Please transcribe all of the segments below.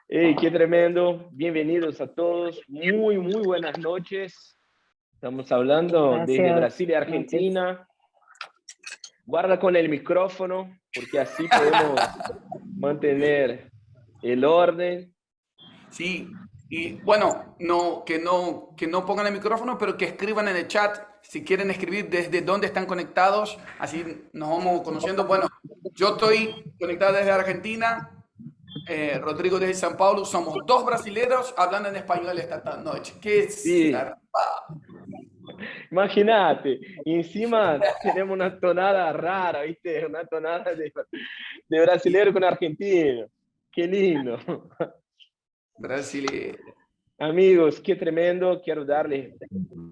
Hey, qué tremendo. Bienvenidos a todos. Muy buenas noches. Estamos hablando desde Gracias. Brasil y Noches. Argentina. Guarda con el micrófono, porque así podemos mantener el orden. Sí, y bueno, que no pongan el micrófono, pero que escriban en el chat si quieren escribir desde dónde están conectados, así nos vamos conociendo. Bueno, yo estoy conectado desde Argentina, Rodrigo desde São Paulo, somos dos brasileños hablando en español esta noche. ¡Qué Sí, zarpado! imagínate. Y encima tenemos una tonada rara, ¿viste? Una tonada de brasileño con argentino. Qué lindo. Brasileiro. Amigos, qué tremendo. Quiero darles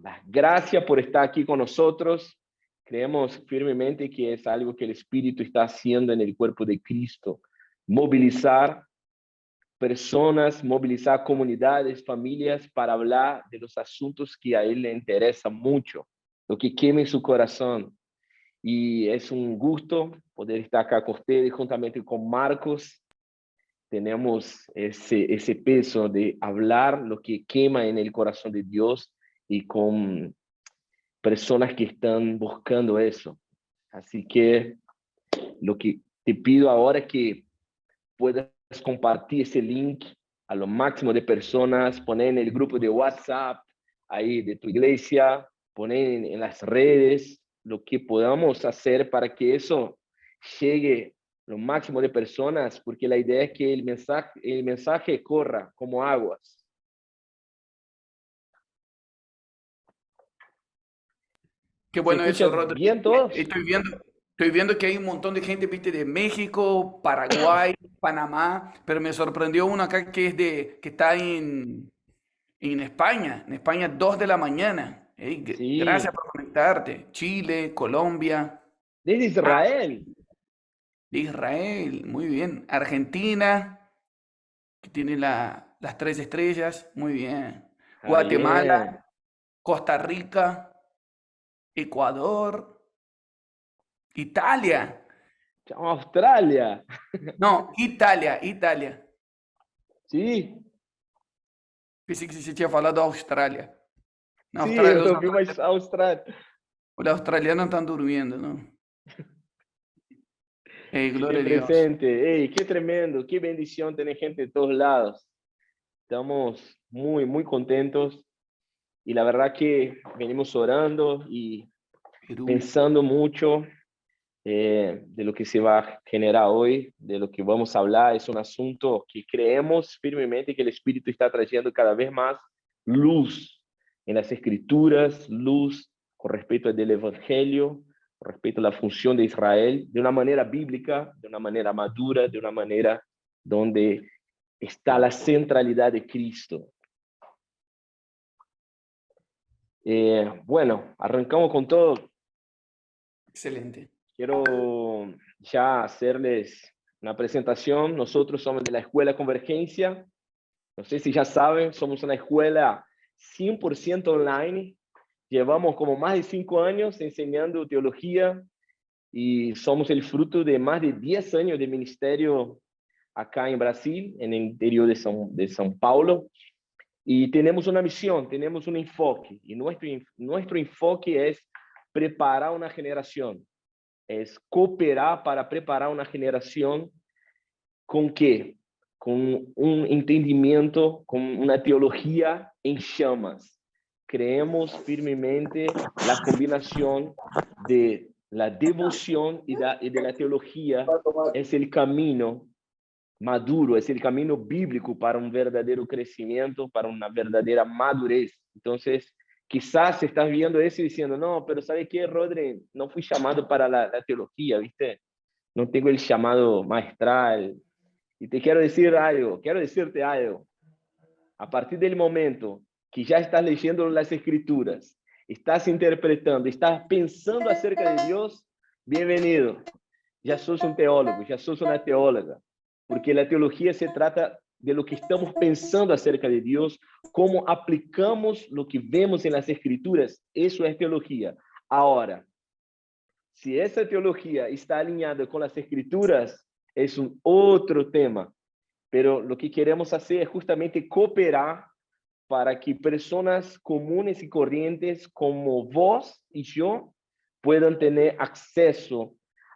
las gracias por estar aquí con nosotros. Creemos firmemente que es algo que el Espíritu está haciendo en el cuerpo de Cristo. Movilizar personas, movilizar comunidades, familias para hablar de los asuntos que a Él le interesa mucho, lo que quema en su corazón. Y es un gusto poder estar acá con ustedes juntamente con Marcos. Tenemos ese peso de hablar lo que quema en el corazón de Dios y con personas que están buscando eso. Así que lo que te pido ahora es que puedas compartir ese link a lo máximo de personas, poner en el grupo de WhatsApp ahí de tu iglesia, poner en las redes lo que podamos hacer para que eso llegue lo máximo de personas, porque la idea es que el mensaje corra como aguas. Qué ¿Se bueno eso, escucha Rodrigo. bien todos? Estoy viendo que hay un montón de gente, viste, de México, Paraguay, Panamá, pero me sorprendió uno acá que está en España, 2 de la mañana. Ey, gracias Sí, por conectarte. Chile, Colombia, desde ah, Israel. Israel, muy bien. Argentina, que tiene las 3 estrellas, muy bien. Está bien. Guatemala, Costa Rica, Ecuador, Italia. Australia. No, Italia. Sí, Pensei que você tinha falado Austrália. Na sí, Austrália, eu vi mais Australia. os australianos estão dormindo, não? Ei, glória En a Deus. presente. Hey, qué tremendo, qué bendición tener gente de todos lados. Estamos muy contentos y la verdad que venimos orando y Peru. pensando mucho de lo que se va a generar hoy, de lo que vamos a hablar. Es un asunto que creemos firmemente que el Espíritu está trayendo cada vez más luz en las Escrituras, luz con respecto al Evangelio, con respecto a la función de Israel, de una manera bíblica, de una manera madura, de una manera donde está la centralidad de Cristo. Bueno, arrancamos con todo. Excelente. Quiero ya hacerles una presentación. Nosotros somos de la Escuela Convergencia. No sé si ya saben, somos una escuela 100% online. Llevamos como más de 5 años enseñando teología y somos el fruto de más de 10 años de ministerio acá en Brasil, en el interior de São Paulo. Y tenemos una misión, tenemos un enfoque. Y nuestro enfoque es preparar una generación. Es cooperar para preparar una generación con qué? Con un entendimiento, con una teología en llamas. Creemos firmemente la combinación de la devoción y de la teología es el camino maduro, es el camino bíblico para un verdadero crecimiento, para una verdadera madurez. Entonces, quizás estás viendo eso y diciendo, no, pero ¿sabe qué, Rodri? No fui llamado para la teología, ¿viste? No tengo el llamado maestral. Y te quiero decirte algo. A partir del momento que ya estás leyendo las Escrituras, estás interpretando, estás pensando acerca de Dios, bienvenido. Ya sos un teólogo, ya sos una teóloga. Porque la teología se trata de lo que estamos pensando acerca de Dios, cómo aplicamos lo que vemos en las Escrituras. Eso es teología. Ahora, si esa teología está alineada con las Escrituras, es un otro tema, pero lo que queremos hacer es justamente cooperar para que personas comunes y corrientes como vos y yo puedan tener acceso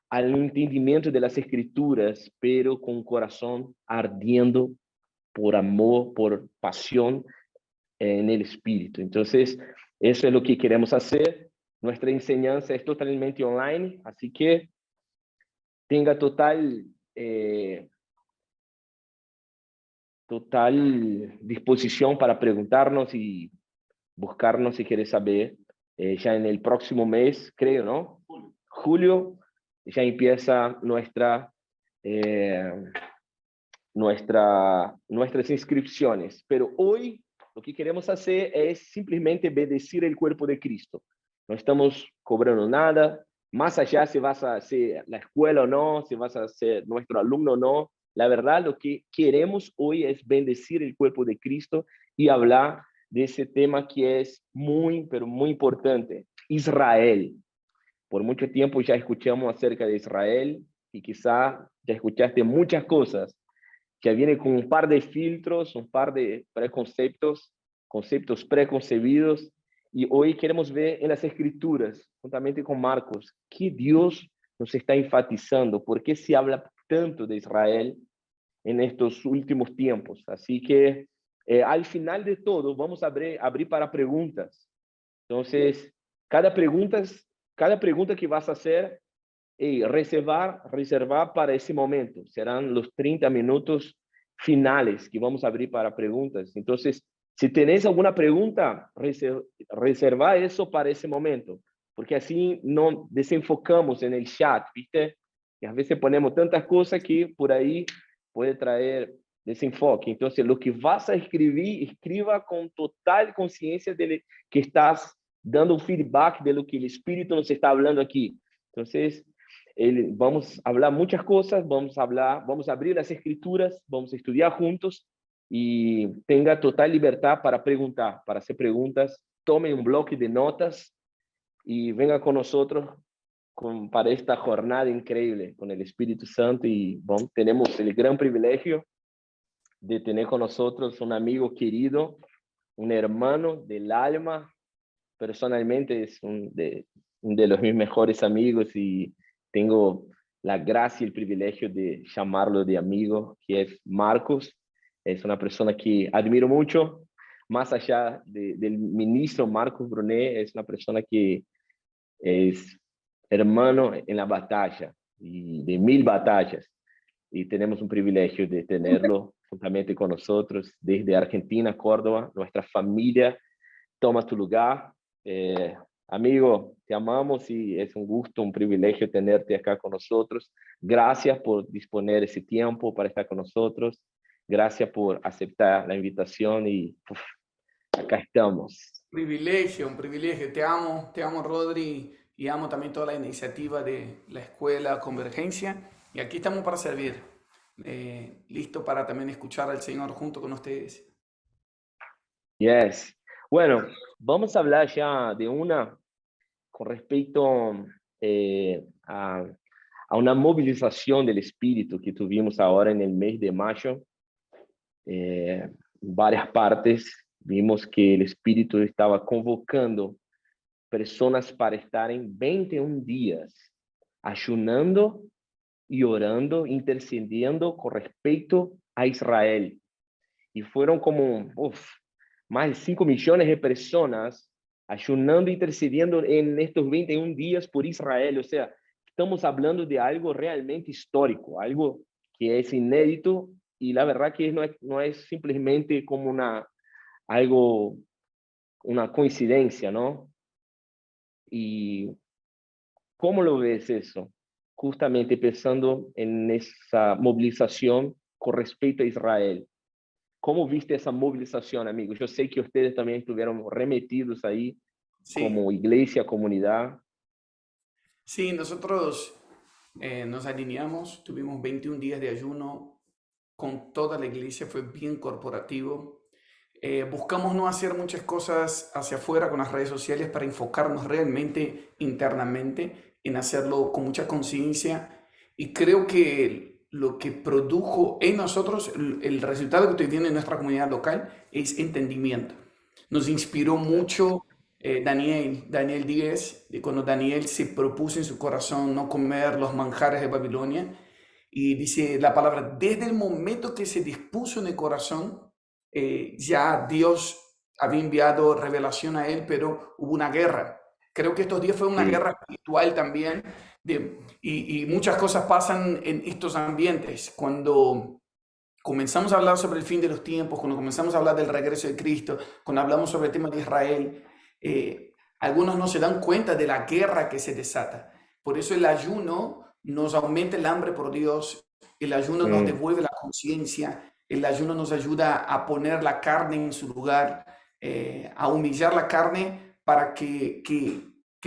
al entendimiento de las escrituras, pero con un corazón ardiendo por amor, por pasión en el espíritu. Entonces, eso es lo que queremos hacer. Nuestra enseñanza es totalmente online, así que tenga total disposición para preguntarnos y buscarnos si quieres saber. Ya en el próximo mes, creo, ¿no? Julio, ya empieza nuestras inscripciones. Pero hoy lo que queremos hacer es simplemente bendecir el cuerpo de Cristo. No estamos cobrando nada, más allá si vas a hacer la escuela o no, si vas a ser nuestro alumno o no. La verdad, lo que queremos hoy es bendecir el cuerpo de Cristo y hablar de ese tema que es muy, pero muy importante, Israel. Por mucho tiempo ya escuchamos acerca de Israel y quizá ya escuchaste muchas cosas que viene con un par de filtros, un par de preconceptos, conceptos preconcebidos, y hoy queremos ver en las escrituras, juntamente con Marcos, que Dios nos está enfatizando, por qué se habla tanto de Israel en estos últimos tiempos. Así que al final de todo vamos a abrir para preguntas. Entonces, cada pregunta que vas a hacer, reservar para ese momento. Serán los 30 minutos finales que vamos a abrir para preguntas. Entonces, si tenés alguna pregunta, reserva eso para ese momento, porque así no desenfocamos en el chat, ¿viste? Y a veces ponemos tantas cosas que por ahí puede traer desenfoque. Entonces, lo que vas a escribir, escriba con total conciencia de que estás dando un feedback de lo que el Espíritu nos está hablando aquí. Entonces, vamos a hablar muchas cosas, vamos a abrir las escrituras, vamos a estudiar juntos y tenga total libertad para preguntar, para hacer preguntas. Tome un bloque de notas y venga con nosotros para esta jornada increíble con el Espíritu Santo. Y bueno, tenemos el gran privilegio de tener con nosotros un amigo querido, un hermano del alma. Personalmente es de los mis mejores amigos y tengo la gracia y el privilegio de llamarlo de amigo, que es Marcos. Es una persona que admiro mucho, más allá del ministro Marcos Brunet, es una persona que es hermano en la batalla y de 1000 batallas. Y tenemos un privilegio de tenerlo juntamente con nosotros desde Argentina, Córdoba. Nuestra familia toma tu lugar. Amigo, te amamos y es un gusto, un privilegio tenerte acá con nosotros. Gracias por disponer ese tiempo para estar con nosotros. Gracias por aceptar la invitación y acá estamos. Un privilegio. Te amo Rodri y amo también toda la iniciativa de la Escuela Convergencia. Y aquí estamos para servir, listo para también escuchar al Señor junto con ustedes. Yes. Bueno, vamos a hablar ya de con respecto a una movilización del espíritu que tuvimos ahora en el mes de mayo. En varias partes vimos que el espíritu estaba convocando personas para estar en 21 días ayunando y orando, intercediendo con respecto a Israel. Y fueron como más de 5 millones de personas ayunando e intercediendo en estos 21 días por Israel. O sea, estamos hablando de algo realmente histórico, algo que es inédito y la verdad que no es simplemente como una coincidencia, ¿no? Y ¿cómo lo ves eso? Justamente pensando en esa movilización con respecto a Israel. ¿Cómo viste esa movilización, amigo? Yo sé que ustedes también estuvieron remetidos ahí Sí, como iglesia, comunidad. sí, nosotros nos alineamos, tuvimos 21 días de ayuno con toda la iglesia, fue bien corporativo. Buscamos no hacer muchas cosas hacia afuera con las redes sociales para enfocarnos realmente internamente en hacerlo con mucha conciencia y creo que lo que produjo en nosotros, el resultado que estoy viendo en nuestra comunidad local es entendimiento. Nos inspiró mucho Daniel 10, cuando Daniel se propuso en su corazón no comer los manjares de Babilonia. Y dice la palabra, desde el momento que se dispuso en el corazón, ya Dios había enviado revelación a él, pero hubo una guerra. Creo que estos días fue una guerra espiritual también, y muchas cosas pasan en estos ambientes. Cuando comenzamos a hablar sobre el fin de los tiempos, cuando comenzamos a hablar del regreso de Cristo, cuando hablamos sobre el tema de Israel, algunos no se dan cuenta de la guerra que se desata. Por eso el ayuno nos aumenta el hambre por Dios, el ayuno nos devuelve la conciencia, el ayuno nos ayuda a poner la carne en su lugar, a humillar la carne para que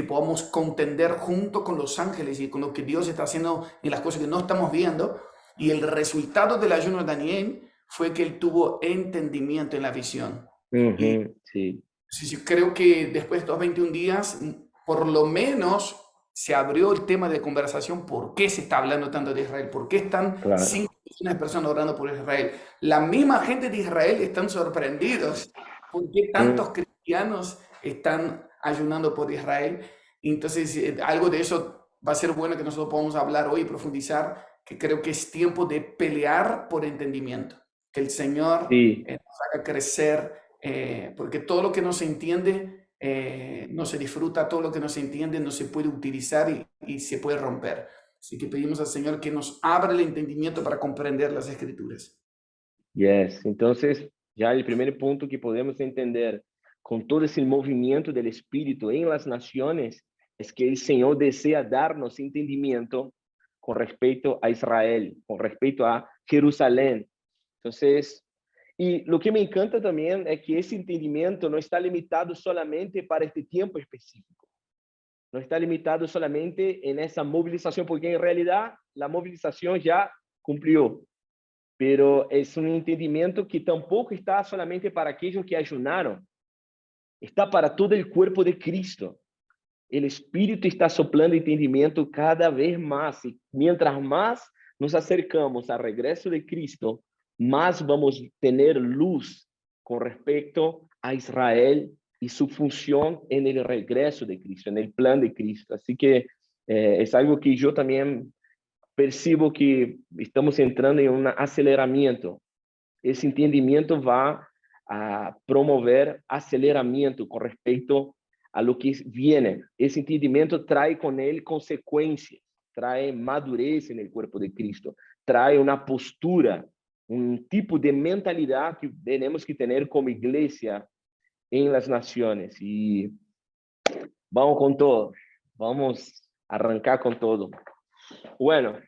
podamos contender junto con los ángeles y con lo que Dios está haciendo en las cosas que no estamos viendo. Y el resultado del ayuno de Daniel fue que él tuvo entendimiento en la visión. Sí. Sí, creo que después de estos 21 días, por lo menos se abrió el tema de conversación. ¿Por qué se está hablando tanto de Israel? ¿Por qué están 5 millones de personas orando por Israel? La misma gente de Israel están sorprendidos. ¿Por qué tantos cristianos están ayunando por Israel? Entonces, algo de eso va a ser bueno que nosotros podamos hablar hoy y profundizar, que creo que es tiempo de pelear por entendimiento. Que el Señor nos haga crecer, porque todo lo que no se entiende no se disfruta, todo lo que no se entiende no se puede utilizar y se puede romper. Así que pedimos al Señor que nos abra el entendimiento para comprender las Escrituras. Yes. Entonces, ya el primer punto que podemos entender con todo ese movimiento del Espíritu en las naciones es que el Señor desea darnos entendimiento con respecto a Israel, con respecto a Jerusalén. Entonces, y lo que me encanta también es que ese entendimiento no está limitado solamente para este tiempo específico. No está limitado solamente en esa movilización, porque en realidad la movilización ya cumplió. Pero es un entendimiento que tampoco está solamente para aquellos que ayunaron. Está para todo el cuerpo de Cristo. El Espíritu está soplando entendimiento cada vez más. Y mientras más nos acercamos al regreso de Cristo, más vamos a tener luz con respecto a Israel y su función en el regreso de Cristo, en el plan de Cristo. Así que es algo que yo también percibo que estamos entrando en un aceleramiento. Ese entendimiento va a promover aceleramiento con respecto a lo que viene. Ese entendimiento trae con él consecuencias, trae madurez en el cuerpo de Cristo, trae una postura, un tipo de mentalidad que tenemos que tener como iglesia en las naciones. Y vamos con todo, vamos a arrancar con todo. Bueno,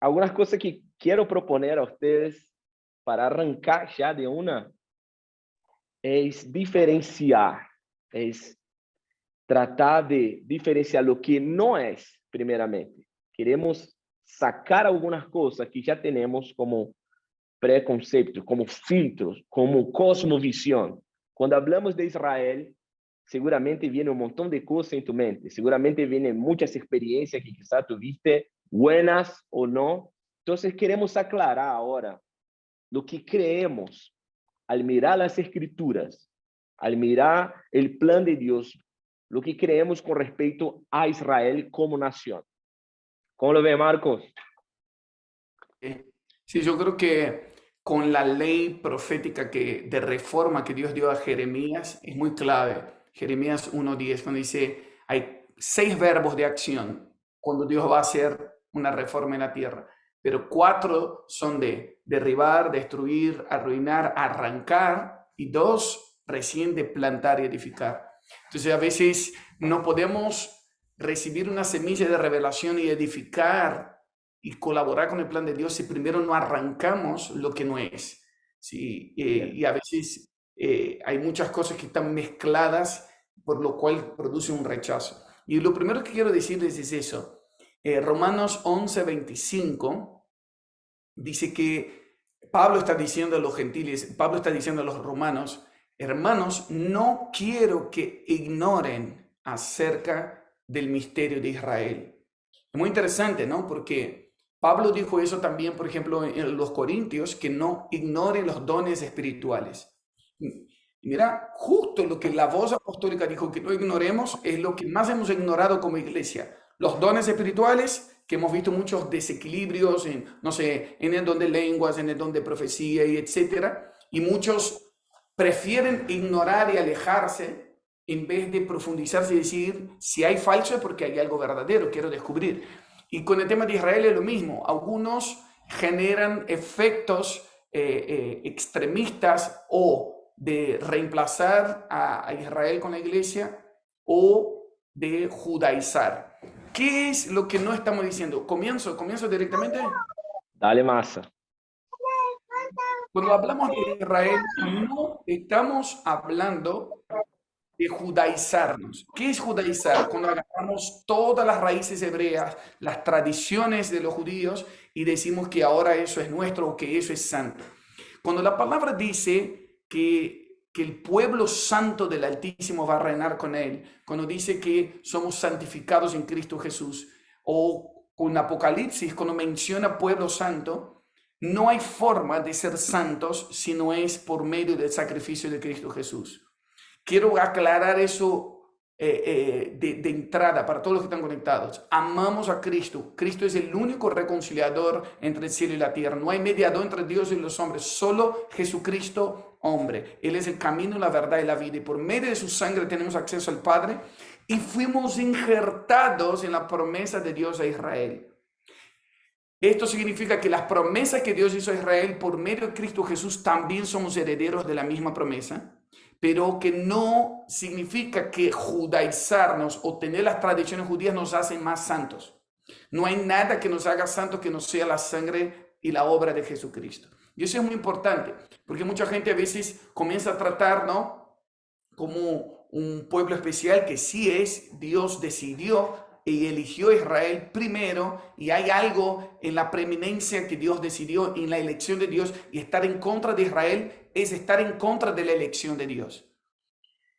algunas cosas que quiero proponer a ustedes para arrancar ya de una es diferenciar, es tratar de diferenciar lo que no es, primeramente. Queremos sacar algunas cosas que ya tenemos como preconceptos, como filtros, como cosmovisión. Cuando hablamos de Israel, seguramente viene un montón de cosas en tu mente, seguramente vienen muchas experiencias que quizás tuviste, buenas o no. Entonces queremos aclarar ahora lo que creemos al mirar las Escrituras, al mirar el plan de Dios, lo que creemos con respecto a Israel como nación. ¿Cómo lo ve, Marcos? Sí, yo creo que con la ley profética de reforma que Dios dio a Jeremías es muy clave. Jeremías 1:10, cuando dice, hay 6 verbos de acción cuando Dios va a hacer una reforma en la tierra, pero 4 son de derribar, destruir, arruinar, arrancar, y 2 recién de plantar y edificar. Entonces a veces no podemos recibir una semilla de revelación y edificar y colaborar con el plan de Dios si primero no arrancamos lo que no es. ¿Sí? Y a veces hay muchas cosas que están mezcladas, por lo cual produce un rechazo. Y lo primero que quiero decirles es eso. Romanos 11:25 dice que Pablo está diciendo a los gentiles, Pablo está diciendo a los romanos, hermanos, no quiero que ignoren acerca del misterio de Israel. Es muy interesante, ¿no? Porque Pablo dijo eso también, por ejemplo, en los Corintios, que no ignoren los dones espirituales. Y mira, justo lo que la voz apostólica dijo que no ignoremos es lo que más hemos ignorado como iglesia. Los dones espirituales, que hemos visto muchos desequilibrios en, no sé, en el don de lenguas, en el don de profecía y etcétera. Y muchos prefieren ignorar y alejarse en vez de profundizarse y decir, si hay falso es porque hay algo verdadero, quiero descubrir. Y con el tema de Israel es lo mismo. Algunos generan efectos extremistas o de reemplazar a Israel con la iglesia o de judaizar. ¿Qué es lo que no estamos diciendo? Comienzo directamente. Dale masa. Cuando hablamos de Israel, no estamos hablando de judaizarnos. ¿Qué es judaizar? Cuando agarramos todas las raíces hebreas, las tradiciones de los judíos y decimos que ahora eso es nuestro o que eso es santo. Cuando la palabra dice que el pueblo santo del Altísimo va a reinar con él, cuando dice que somos santificados en Cristo Jesús, o con Apocalipsis, cuando menciona pueblo santo, no hay forma de ser santos si no es por medio del sacrificio de Cristo Jesús. Quiero aclarar eso de entrada para todos los que están conectados. Amamos a Cristo. Cristo es el único reconciliador entre el cielo y la tierra. No hay mediador entre Dios y los hombres. Solo Jesucristo, hombre. Él es el camino, la verdad y la vida. Y por medio de su sangre tenemos acceso al Padre. Y fuimos injertados en la promesa de Dios a Israel. Esto significa que las promesas que Dios hizo a Israel por medio de Cristo Jesús también somos herederos de la misma promesa, pero que no significa que judaizarnos o tener las tradiciones judías nos hacen más santos. No hay nada que nos haga santos que no sea la sangre y la obra de Jesucristo. Y eso es muy importante, porque mucha gente a veces comienza a tratar, ¿no?, como un pueblo especial que sí es, Dios decidió y eligió a Israel primero, y hay algo en la preeminencia que Dios decidió, en la elección de Dios, y estar en contra de Israel es estar en contra de la elección de Dios.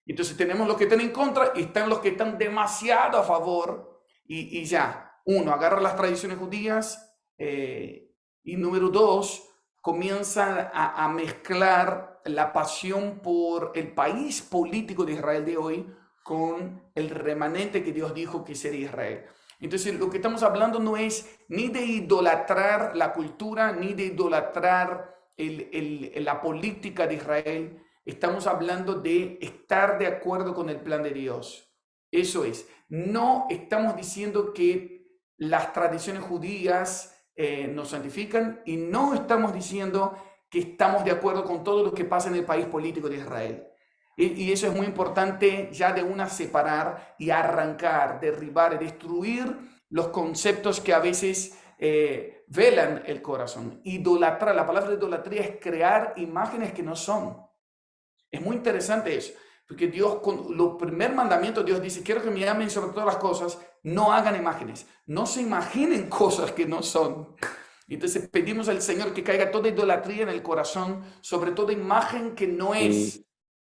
Entonces tenemos los que están en contra y están los que están demasiado a favor, y ya, uno, agarra las tradiciones judías, y número dos, comienza a mezclar la pasión por el país político de Israel de hoy con el remanente que Dios dijo que sería Israel. Entonces, lo que estamos hablando no es ni de idolatrar la cultura, ni de idolatrar la política de Israel. Estamos hablando de estar de acuerdo con el plan de Dios. Eso es. No estamos diciendo que las tradiciones judías nos santifican, y no estamos diciendo que estamos de acuerdo con todo lo que pasa en el país político de Israel. Y eso es muy importante ya de una separar y arrancar, derribar, destruir los conceptos que a veces velan el corazón. Idolatrar, la palabra idolatría es crear imágenes que no son. Es muy interesante eso, porque Dios, con los primer mandamientos, Dios dice, quiero que me amen sobre todas las cosas, no hagan imágenes, no se imaginen cosas que no son. Entonces pedimos al Señor que caiga toda idolatría en el corazón, sobre toda imagen que no es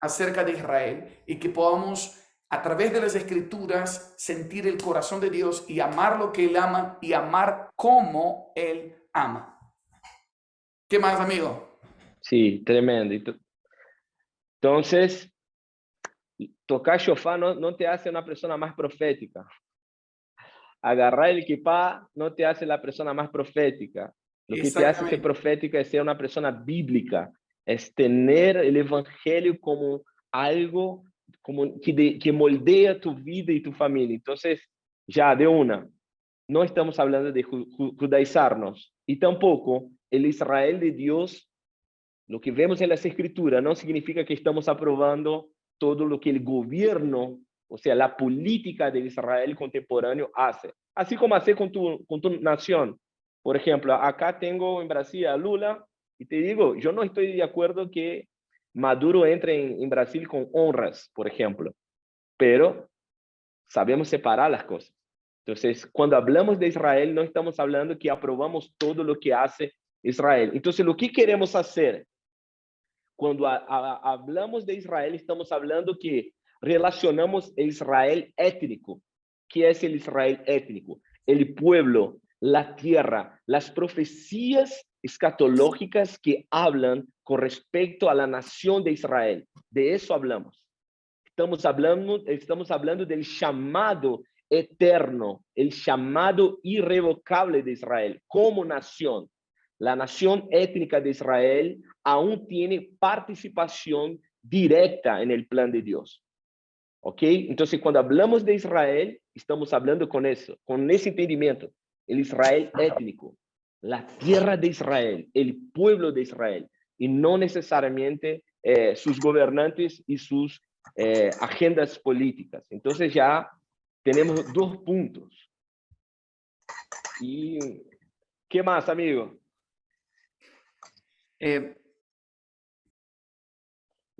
acerca de Israel, y que podamos a través de las escrituras sentir el corazón de Dios y amar lo que Él ama y amar como Él ama. ¿Qué más, amigo? Sí, tremendo. Entonces, tocar shofar no te hace una persona más profética. Agarrar el kippah no te hace la persona más profética. Lo que te hace ser profética es ser una persona bíblica, es tener el evangelio como algo como que moldea tu vida y tu familia. Entonces, ya de una, no estamos hablando de judaizarnos, y tampoco el Israel de Dios, lo que vemos en las escrituras, no significa que estamos aprobando todo lo que el gobierno, o sea, la política de Israel contemporáneo hace. Así como hace con tu nación. Por ejemplo, acá tengo en Brasil a Lula, y te digo, yo no estoy de acuerdo que Maduro entre en Brasil con honras, por ejemplo, pero sabemos separar las cosas. Entonces, cuando hablamos de Israel, no estamos hablando que aprobamos todo lo que hace Israel. Entonces, lo que queremos hacer cuando hablamos de Israel, estamos hablando que relacionamos el Israel étnico. ¿Qué es el Israel étnico? El pueblo, la tierra, las profecías escatológicas que hablan con respecto a la nación de Israel. De eso hablamos. Estamos hablando del llamado eterno, el llamado irrevocable de Israel como nación. La nación étnica de Israel aún tiene participación directa en el plan de Dios. ¿Ok? Entonces, cuando hablamos de Israel, estamos hablando con eso, con ese entendimiento. El Israel étnico, la tierra de Israel, el pueblo de Israel, y no necesariamente sus gobernantes y sus agendas políticas. Entonces ya tenemos 2 puntos. ¿Y qué más, amigo? ¿Le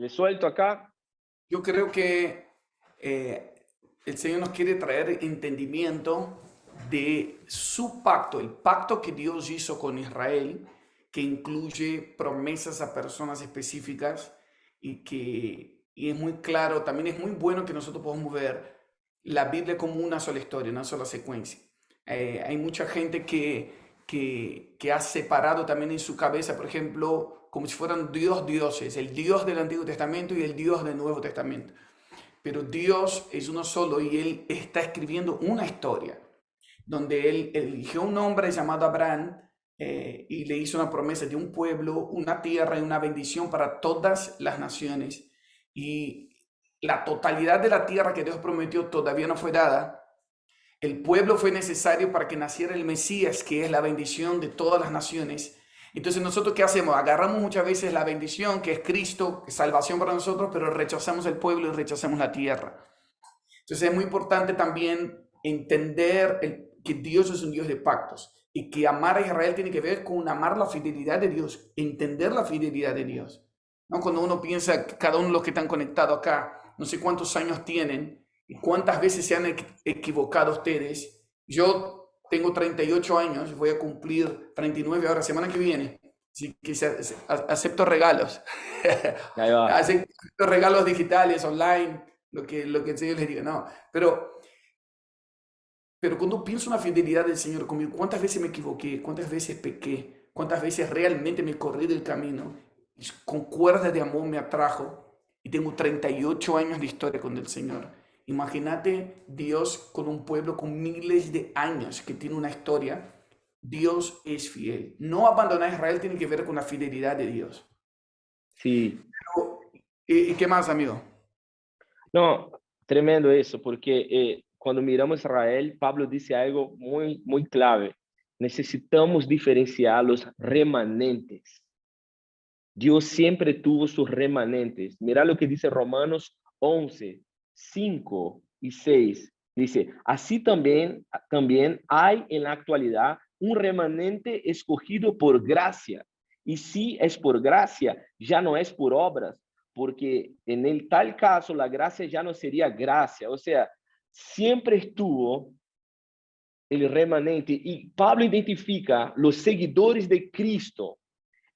suelto acá? Yo creo que el Señor nos quiere traer entendimiento de su pacto, el pacto que Dios hizo con Israel, que incluye promesas a personas específicas y es muy claro, también es muy bueno que nosotros podamos ver la Biblia como una sola historia, una sola secuencia. Hay mucha gente que ha separado también en su cabeza, por ejemplo, como si fueran dioses, el Dios del Antiguo Testamento y el Dios del Nuevo Testamento. Pero Dios es uno solo y Él está escribiendo una historia donde Él eligió un hombre llamado Abraham y le hizo una promesa de un pueblo, una tierra y una bendición para todas las naciones. Y la totalidad de la tierra que Dios prometió todavía no fue dada. El pueblo fue necesario para que naciera el Mesías, que es la bendición de todas las naciones. Entonces, ¿nosotros qué hacemos? Agarramos muchas veces la bendición, que es Cristo, que es salvación para nosotros, pero rechazamos el pueblo y rechazamos la tierra. Entonces, es muy importante también entender que Dios es un Dios de pactos y que amar a Israel tiene que ver con amar la fidelidad de Dios, entender la fidelidad de Dios. ¿No? Cuando uno piensa que cada uno de los que están conectados acá, no sé cuántos años tienen, ¿y cuántas veces se han equivocado ustedes? Yo tengo 38 años, voy a cumplir 39 ahora, semana que viene. Así que acepto regalos. Ahí va. Acepto regalos digitales, online, lo que el Señor les diga. No, pero cuando pienso en la fidelidad del Señor conmigo, ¿cuántas veces me equivoqué? ¿Cuántas veces pequé? ¿Cuántas veces realmente me corrí del camino? Y con cuerdas de amor me atrajo. Y tengo 38 años de historia con el Señor. Imagínate Dios con un pueblo con miles de años que tiene una historia. Dios es fiel. No abandonar a Israel tiene que ver con la fidelidad de Dios. Sí. ¿Y qué más, amigo? No, tremendo eso, porque cuando miramos Israel, Pablo dice algo muy clave. Necesitamos diferenciar los remanentes. Dios siempre tuvo sus remanentes. Mira lo que dice Romanos 11, 5 y 6. Dice, así también hay en la actualidad un remanente escogido por gracia. Y si es por gracia, ya no es por obras, porque en el tal caso la gracia ya no sería gracia. O sea, siempre estuvo el remanente. Y Pablo identifica los seguidores de Cristo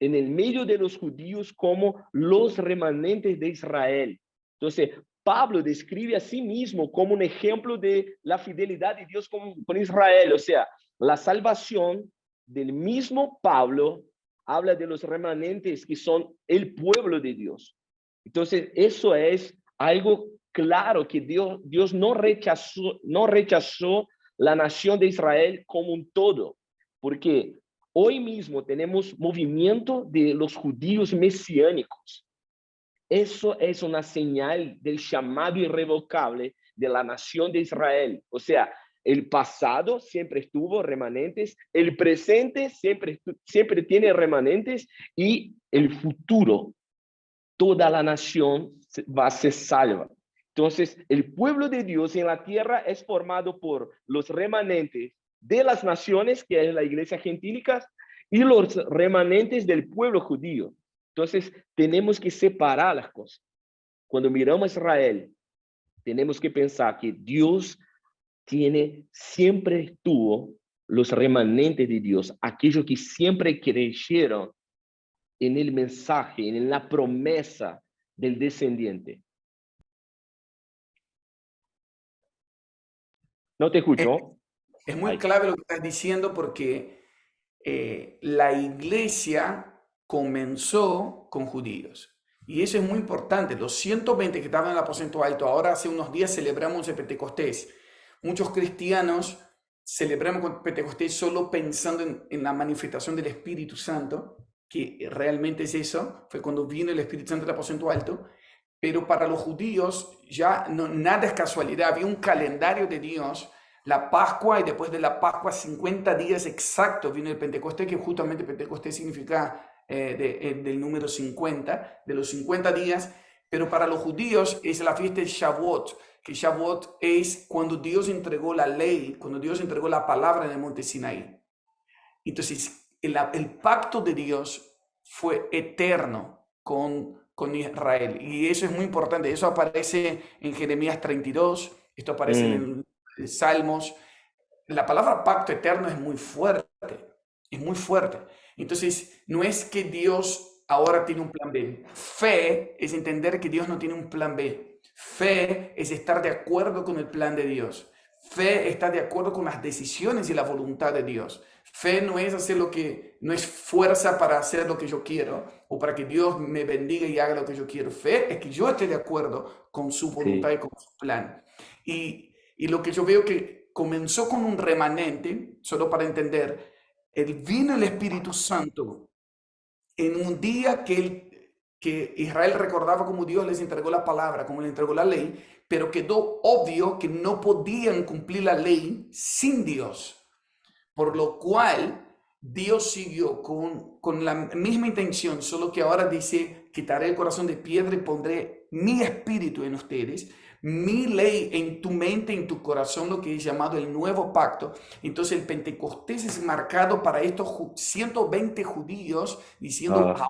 en el medio de los judíos como los remanentes de Israel. Entonces, Pablo describe a sí mismo como un ejemplo de la fidelidad de Dios con Israel. O sea, la salvación del mismo Pablo habla de los remanentes que son el pueblo de Dios. Entonces, eso es algo claro que Dios no rechazó la nación de Israel como un todo, porque hoy mismo tenemos movimiento de los judíos mesiánicos. Eso es una señal del llamado irrevocable de la nación de Israel. O sea, el pasado siempre estuvo remanentes, el presente siempre tiene remanentes y el futuro, toda la nación va a ser salva. Entonces, el pueblo de Dios en la tierra es formado por los remanentes de las naciones, que es la iglesia gentílica, y los remanentes del pueblo judío. Entonces, tenemos que separar las cosas. Cuando miramos a Israel, tenemos que pensar que Dios siempre tuvo los remanentes de Dios, aquellos que siempre creyeron en el mensaje, en la promesa del descendiente. ¿No te escucho? Es muy Ay, clave lo que estás diciendo porque la iglesia comenzó con judíos. Y eso es muy importante. Los 120 que estaban en el aposento alto, ahora hace unos días celebramos el Pentecostés. Muchos cristianos celebramos con Pentecostés solo pensando en la manifestación del Espíritu Santo, que realmente es eso, fue cuando vino el Espíritu Santo del aposento alto. Pero para los judíos ya no, nada es casualidad, había un calendario de Dios, la Pascua, y después de la Pascua 50 días exactos vino el Pentecostés, que justamente Pentecostés significa del número 50, de los 50 días, pero para los judíos es la fiesta de Shavuot, que Shavuot es cuando Dios entregó la ley, cuando Dios entregó la palabra en el monte Sinaí. Entonces, el pacto de Dios fue eterno con Israel. Y eso es muy importante. Eso aparece en Jeremías 32, esto aparece mm, en Salmos. La palabra pacto eterno es muy fuerte, es muy fuerte. Entonces, no es que Dios ahora tiene un plan B. Fe es entender que Dios no tiene un plan B. Fe es estar de acuerdo con el plan de Dios. Fe está de acuerdo con las decisiones y la voluntad de Dios. Fe no es hacer lo que, no es fuerza para hacer lo que yo quiero o para que Dios me bendiga y haga lo que yo quiero. Fe es que yo esté de acuerdo con su voluntad sí, y con su plan. Y lo que yo veo que comenzó con un remanente, solo para entender, vino el Espíritu Santo en un día que Israel recordaba cómo Dios les entregó la palabra, cómo les entregó la ley, pero quedó obvio que no podían cumplir la ley sin Dios. Por lo cual, Dios siguió con la misma intención, solo que ahora dice, quitaré el corazón de piedra y pondré mi espíritu en ustedes, mi ley en tu mente, en tu corazón, lo que es llamado el nuevo pacto. Entonces el Pentecostés es marcado para estos 120 judíos diciendo, ah,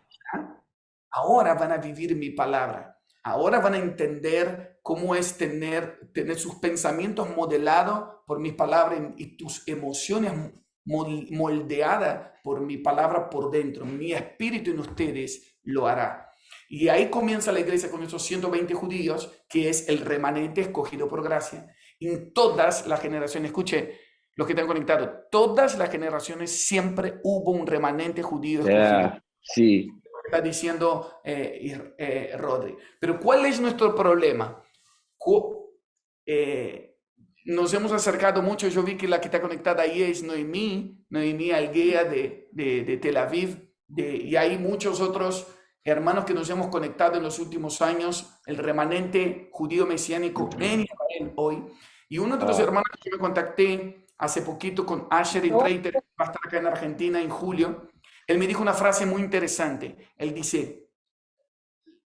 ahora van a vivir mi palabra. Ahora van a entender cómo es tener sus pensamientos modelados por mis palabras y tus emociones moldeadas por mi palabra por dentro. Mi espíritu en ustedes lo hará. Y ahí comienza la iglesia con esos 120 judíos, que es el remanente escogido por gracia. En todas las generaciones, escuche, los que están conectados, todas las generaciones siempre hubo un remanente judío escogido. sí, Está diciendo Rodri. Pero ¿cuál es nuestro problema? Eh, nos hemos acercado mucho. Yo vi que la que está conectada ahí es Noemí Alguea de Tel Aviv, y hay muchos otros hermanos que nos hemos conectado en los últimos años, el remanente judío mesiánico en Israel hoy. Y uno de los ah, hermanos que me contacté hace poquito con Asher Reiter, que va a estar acá en Argentina en julio, él me dijo una frase muy interesante. Él dice,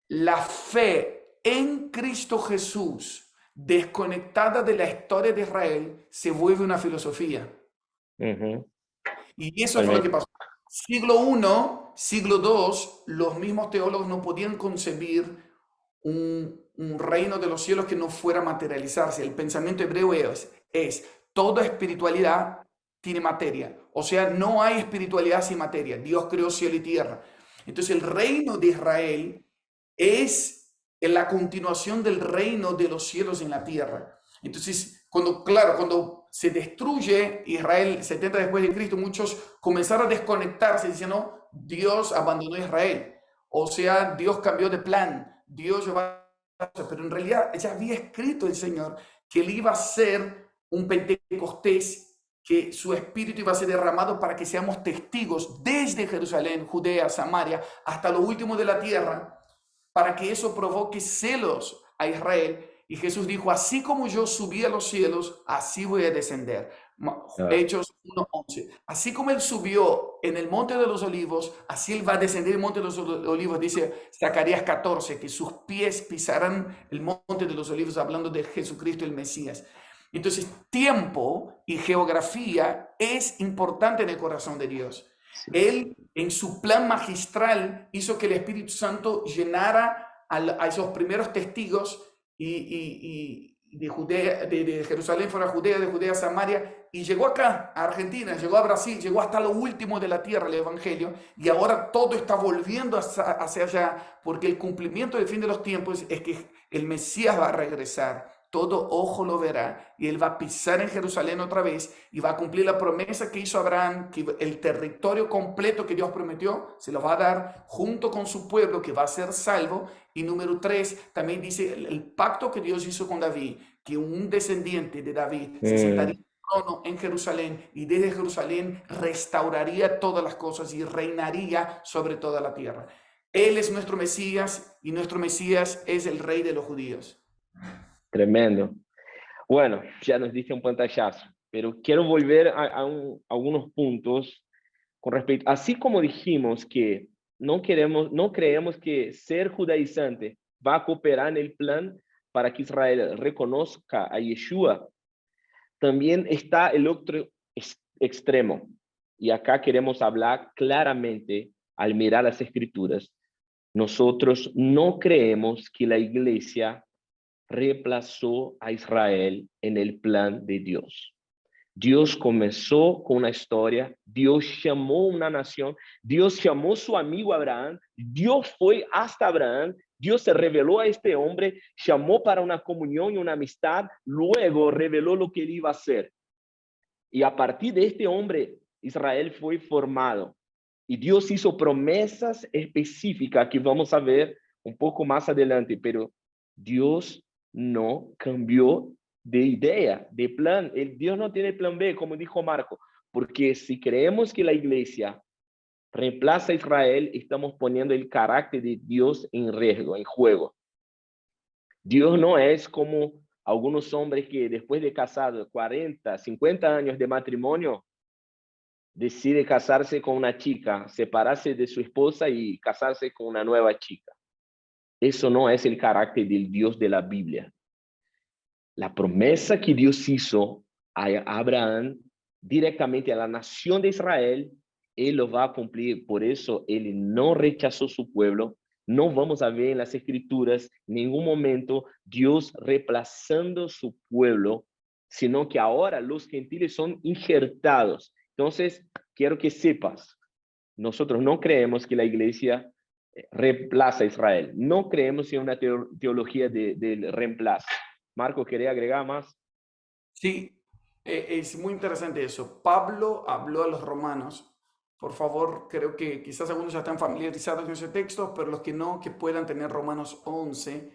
la fe en Cristo Jesús, desconectada de la historia de Israel, se vuelve una filosofía. ujú, Y eso fue lo que totalmente. pasó. Siglo I, siglo II, los mismos teólogos no podían concebir un reino de los cielos que no fuera a materializarse. El pensamiento hebreo es toda espiritualidad tiene materia. O sea, no hay espiritualidad sin materia. Dios creó cielo y tierra. Entonces el reino de Israel es la continuación del reino de los cielos en la tierra. Entonces, cuando se destruye Israel 70 después de Cristo, muchos comenzaron a desconectarse diciendo, Dios abandonó a Israel. O sea, Dios cambió de plan. Dios llevaba, pero en realidad ya había escrito el Señor que él iba a ser un Pentecostés, que su espíritu iba a ser derramado para que seamos testigos desde Jerusalén, Judea, Samaria, hasta lo último de la tierra, para que eso provoque celos a Israel. Y Jesús dijo, así como yo subí a los cielos, así voy a descender. Ah, Hechos 1:11. Así como él subió en el monte de los olivos, así él va a descender en el monte de los olivos, dice Zacarías 14, que sus pies pisarán el monte de los olivos, hablando de Jesucristo el Mesías. Entonces, tiempo y geografía es importante en el corazón de Dios. sí, Él, en su plan magistral, hizo que el Espíritu Santo llenara a esos primeros testigos y de Judea, de Jerusalén fuera a Judea, de Judea a Samaria, y llegó acá, a Argentina, llegó a Brasil, llegó hasta lo último de la tierra el Evangelio, y ahora todo está volviendo hacia allá, porque el cumplimiento del fin de los tiempos es que el Mesías va a regresar. todo ojo lo verá, y él va a pisar en Jerusalén otra vez y va a cumplir la promesa que hizo Abraham, que el territorio completo que Dios prometió se lo va a dar junto con su pueblo que va a ser salvo. Y número 3, también dice el pacto que Dios hizo con David, que un descendiente de David se sentaría en el trono en Jerusalén y desde Jerusalén restauraría todas las cosas y reinaría sobre toda la tierra. Él es nuestro Mesías y nuestro Mesías es el Rey de los judíos. Tremendo. Bueno, ya nos diste un pantallazo, pero quiero volver a algunos puntos con respecto, así como dijimos que no creemos que ser judaizante va a cooperar en el plan para que Israel reconozca a Yeshua, también está el otro extremo. Y acá queremos hablar claramente al mirar las escrituras. Nosotros no creemos que la iglesia reemplazó a Israel en el plan de Dios. Dios comenzó con una historia, Dios llamó una nación, Dios llamó a su amigo Abraham, Dios fue hasta Abraham, Dios se reveló a este hombre, llamó para una comunión y una amistad, luego reveló lo que él iba a hacer. Y a partir de este hombre, Israel fue formado. Y Dios hizo promesas específicas que vamos a ver un poco más adelante, pero Dios no cambió de idea, de plan. Dios no tiene plan B, como dijo Marco, porque si creemos que la iglesia reemplaza a Israel, estamos poniendo el carácter de Dios en riesgo, en juego. Dios no es como algunos hombres que después de casados 40, 50 años de matrimonio, decide casarse con una chica, separarse de su esposa y casarse con una nueva chica. Eso no es el carácter del Dios de la Biblia. La promesa que Dios hizo a Abraham directamente a la nación de Israel, él lo va a cumplir. Por eso él no rechazó su pueblo. No vamos a ver en las escrituras en ningún momento Dios reemplazando su pueblo, sino que ahora los gentiles son injertados. Entonces, quiero que sepas, nosotros no creemos que la iglesia reemplaza a Israel. No creemos en una teología del reemplazo. Marco, ¿quería agregar más? Sí, es muy interesante eso. Pablo habló a los romanos. Por favor, creo que quizás algunos ya están familiarizados con ese texto, pero los que no, que puedan tener Romanos 11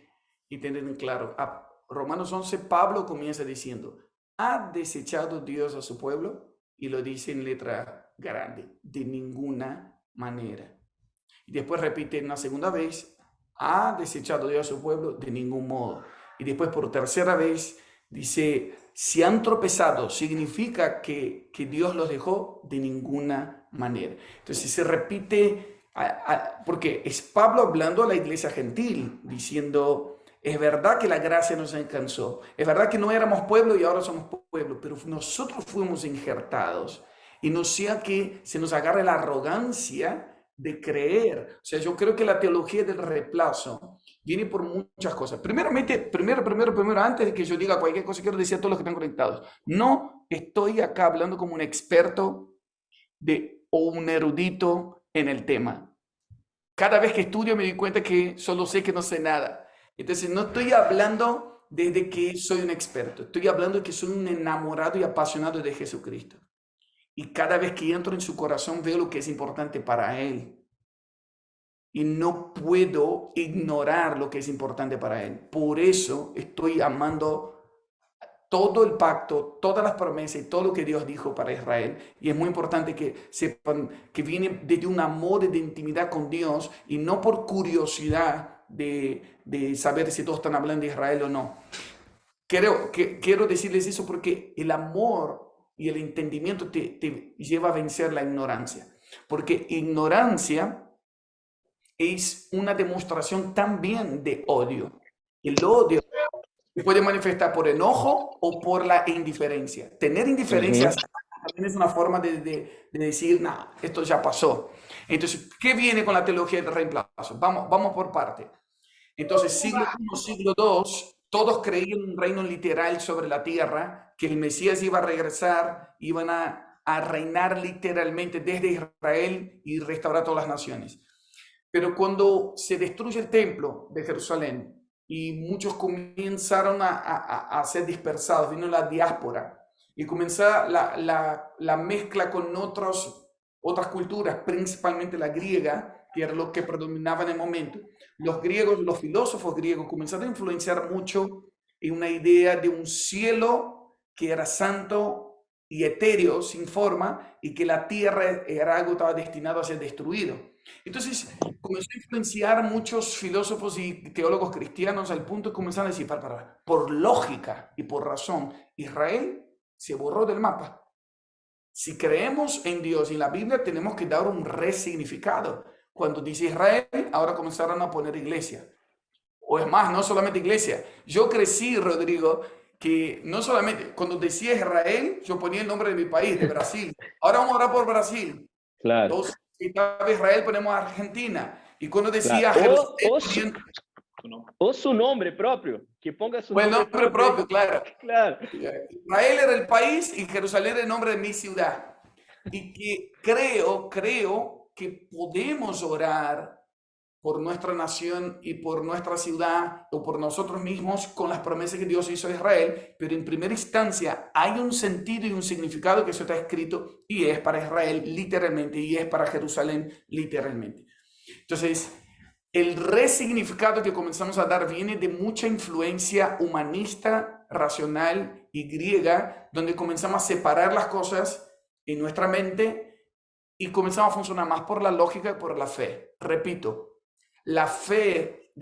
y tener en claro. A Romanos 11, Pablo comienza diciendo, ¿ha desechado Dios a su pueblo? Y lo dice en letra grande, de ninguna manera. Y después repite una segunda vez, ¿ha desechado Dios a su pueblo? De ningún modo. Y después por tercera vez dice, si han tropezado, ¿significa que Dios los dejó? De ninguna manera. Entonces se repite, porque es Pablo hablando a la iglesia gentil, diciendo, es verdad que la gracia nos alcanzó, es verdad que no éramos pueblo y ahora somos pueblo, pero nosotros fuimos injertados. Y no sea que se nos agarre la arrogancia de creer. O sea, yo creo que la teología del reemplazo viene por muchas cosas. Primeramente, primero, antes de que yo diga cualquier cosa, quiero decir a todos los que están conectados, no estoy acá hablando como un experto o un erudito en el tema. Cada vez que estudio me doy cuenta que solo sé que no sé nada. Entonces, no estoy hablando desde que soy un experto, estoy hablando de que soy un enamorado y apasionado de Jesucristo. Y cada vez que entro en su corazón veo lo que es importante para Él. Y no puedo ignorar lo que es importante para Él. Por eso estoy amando todo el pacto, todas las promesas y todo lo que Dios dijo para Israel. Y es muy importante que sepan que viene desde un amor de intimidad con Dios y no por curiosidad de saber si todos están hablando de Israel o no. Quiero decirles eso porque el amor y el entendimiento te lleva a vencer la ignorancia. Porque ignorancia es una demostración también de odio. El odio se puede manifestar por enojo o por la indiferencia. Tener indiferencia también es una forma de decir, nah, esto ya pasó. Entonces, ¿qué viene con la teología del reemplazo? Vamos por parte. Entonces, siglo I, siglo II, todos creían en un reino literal sobre la tierra, que el Mesías iba a regresar, iban a reinar literalmente desde Israel y restaurar todas las naciones. Pero cuando se destruye el templo de Jerusalén y muchos comenzaron a ser dispersados, vino la diáspora y comenzó la mezcla con otras culturas, principalmente la griega, que era lo que predominaba en el momento. Los griegos, los filósofos griegos comenzaron a influenciar mucho en una idea de un cielo que era santo y etéreo, sin forma, y que la tierra era algo que estaba destinado a ser destruido. Entonces comenzó a influenciar muchos filósofos y teólogos cristianos al punto de comenzar a decir, por lógica y por razón, Israel se borró del mapa. Si creemos en Dios y en la Biblia, tenemos que dar un resignificado. Cuando dice Israel, ahora comenzaron a poner iglesia. O es más, no solamente iglesia. Yo crecí, Rodrigo, que no solamente, cuando decía Israel, yo ponía el nombre de mi país, de Brasil. Ahora vamos a orar por Brasil. Claro. Entonces, si estaba Israel, ponemos Argentina. Y cuando decía claro. Jerusalén, o su nombre propio, que ponga su nombre propio, claro. Claro. Israel era el país y Jerusalén era el nombre de mi ciudad. Y que creo que podemos orar por nuestra nación y por nuestra ciudad o por nosotros mismos con las promesas que Dios hizo a Israel, pero en primera instancia hay un sentido y un significado que eso está escrito y es para Israel literalmente y es para Jerusalén literalmente. Entonces, el resignificado que comenzamos a dar viene de mucha influencia humanista, racional y griega, donde comenzamos a separar las cosas en nuestra mente y comenzamos a funcionar más por la lógica que por la fe. Repito, la fe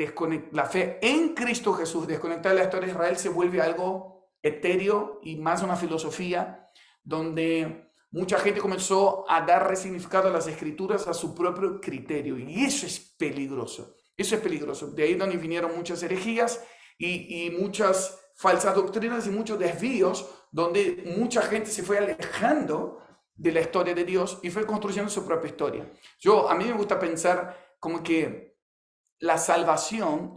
en Cristo Jesús, desconectada de la historia de Israel, se vuelve algo etéreo y más una filosofía donde mucha gente comenzó a dar resignificado a las escrituras a su propio criterio. Y eso es peligroso. Eso es peligroso. De ahí donde vinieron muchas herejías y muchas falsas doctrinas y muchos desvíos, donde mucha gente se fue alejando de la historia de Dios y fue construyendo su propia historia. A mí me gusta pensar como que la salvación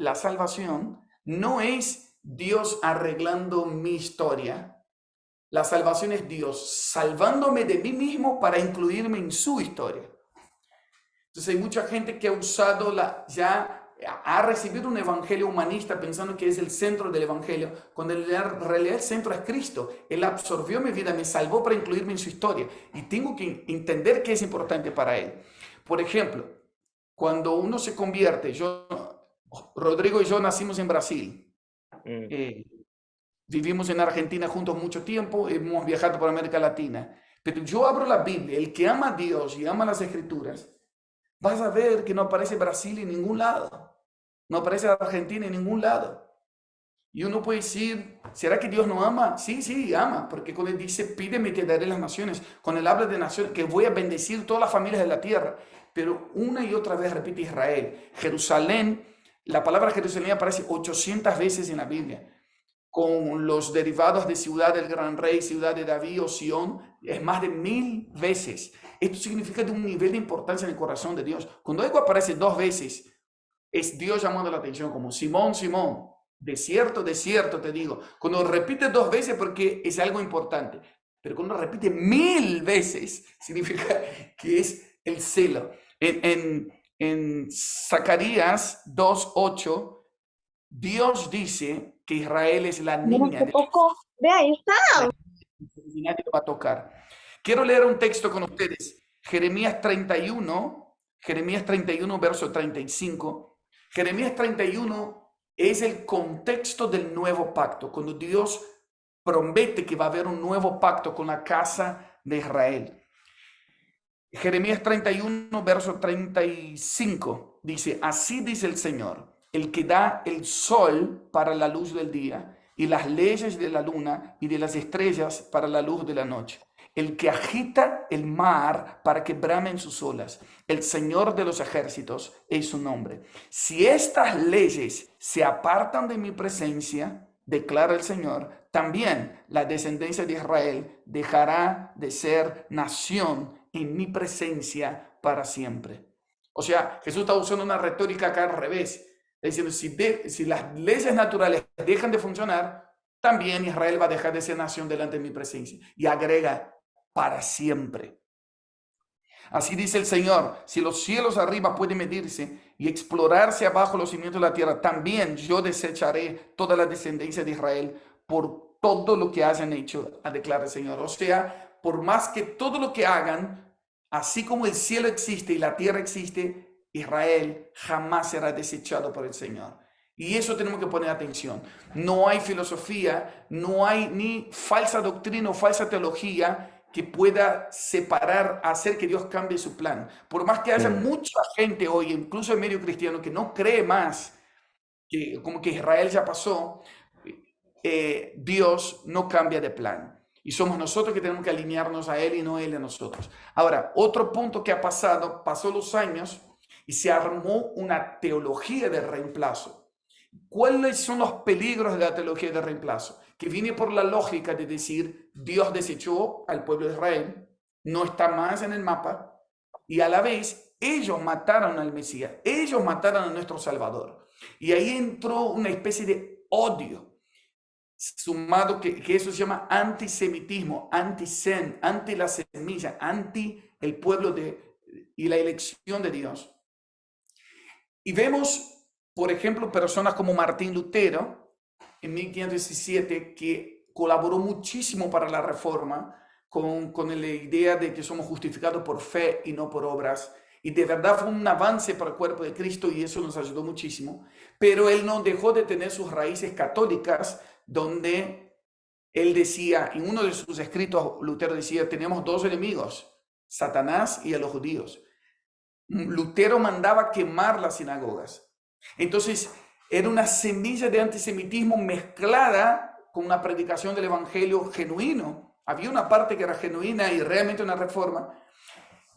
no es Dios arreglando mi historia. La salvación es Dios salvándome de mí mismo para incluirme en su historia. Entonces hay mucha gente que ha usado ha recibido un evangelio humanista pensando que es el centro del evangelio, cuando en realidad el centro es Cristo. Él absorbió mi vida, me salvó para incluirme en su historia y tengo que entender qué es importante para él. Por ejemplo, cuando uno se convierte, Rodrigo y yo nacimos en Brasil. Vivimos en Argentina juntos mucho tiempo, hemos viajado por América Latina. Pero yo abro la Biblia, el que ama a Dios y ama las Escrituras, vas a ver que no aparece Brasil en ningún lado. No aparece Argentina en ningún lado. Y uno puede decir, ¿será que Dios no ama? Sí, ama, porque cuando Él dice, pídeme y te daré las naciones, cuando Él habla de naciones, que voy a bendecir todas las familias de la tierra, pero una y otra vez repite Israel. Jerusalén, la palabra Jerusalén aparece 800 veces en la Biblia, con los derivados de ciudad del gran rey, ciudad de David o Sión, es más de 1000 veces. Esto significa de un nivel de importancia en el corazón de Dios. Cuando algo aparece 2 veces, es Dios llamando la atención, como Simón, Simón, desierto, desierto, te digo. Cuando repite 2 veces porque es algo importante, pero cuando repite 1000 veces, significa que es el celo. En Zacarías 2:8, Dios dice que Israel es la niña de poco. Ve, ahí está. Nadie va a tocar. Quiero leer un texto con ustedes. Jeremías 31, verso 35. Jeremías 31 es el contexto del nuevo pacto, cuando Dios promete que va a haber un nuevo pacto con la casa de Israel. Jeremías 31, verso 35 dice, así dice el Señor, el que da el sol para la luz del día y las leyes de la luna y de las estrellas para la luz de la noche, el que agita el mar para que bramen sus olas, el Señor de los ejércitos es su nombre. Si estas leyes se apartan de mi presencia, declara el Señor, también la descendencia de Israel dejará de ser nación en mi presencia para siempre. O sea, Jesús está usando una retórica acá al revés, diciendo, si las leyes naturales dejan de funcionar, también Israel va a dejar de ser nación delante de mi presencia. Y agrega, para siempre. Así dice el Señor, si los cielos arriba pueden medirse y explorarse abajo los cimientos de la tierra, también yo desecharé toda la descendencia de Israel por todo lo que hayan hecho, declara el Señor. O sea, por más que todo lo que hagan, así como el cielo existe y la tierra existe, Israel jamás será desechado por el Señor. Y eso tenemos que poner atención. No hay filosofía, no hay ni falsa doctrina o falsa teología que pueda separar, hacer que Dios cambie su plan. Por más que haya mucha gente hoy, incluso en medio cristiano, que no cree más que como que Israel ya pasó, Dios no cambia de plan. Y somos nosotros que tenemos que alinearnos a Él y no Él a nosotros. Ahora, otro punto que ha pasado, pasó los años y se armó una teología de reemplazo. ¿Cuáles son los peligros de la teología de reemplazo? Que viene por la lógica de decir, Dios desechó al pueblo de Israel, no está más en el mapa, y a la vez ellos mataron al Mesías, ellos mataron a nuestro Salvador. Y ahí entró una especie de odio, sumado que eso se llama antisemitismo, anti-sen, anti la semilla, anti el pueblo y la elección de Dios. Y vemos, por ejemplo, personas como Martín Lutero, en 1517, que colaboró muchísimo para la Reforma, con la idea de que somos justificados por fe y no por obras. Y de verdad fue un avance para el cuerpo de Cristo y eso nos ayudó muchísimo. Pero él no dejó de tener sus raíces católicas, donde él decía, en uno de sus escritos, Lutero decía, tenemos dos enemigos, Satanás y a los judíos. Lutero mandaba quemar las sinagogas. Entonces, era una semilla de antisemitismo mezclada con una predicación del evangelio genuino. Había una parte que era genuina y realmente una reforma.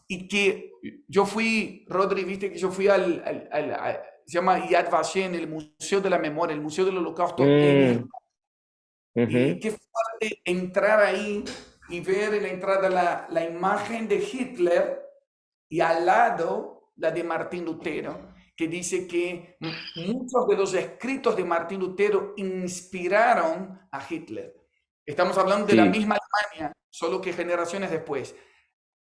Y que yo fui, Rodri, viste que yo fui se llama Yad Vashem, el Museo de la Memoria, el Museo del Holocausto en Israel. Y qué fuerte entrar ahí y ver en la entrada la imagen de Hitler y al lado la de Martín Lutero, que dice que muchos de los escritos de Martín Lutero inspiraron a Hitler. Estamos hablando de la misma Alemania, solo que generaciones después.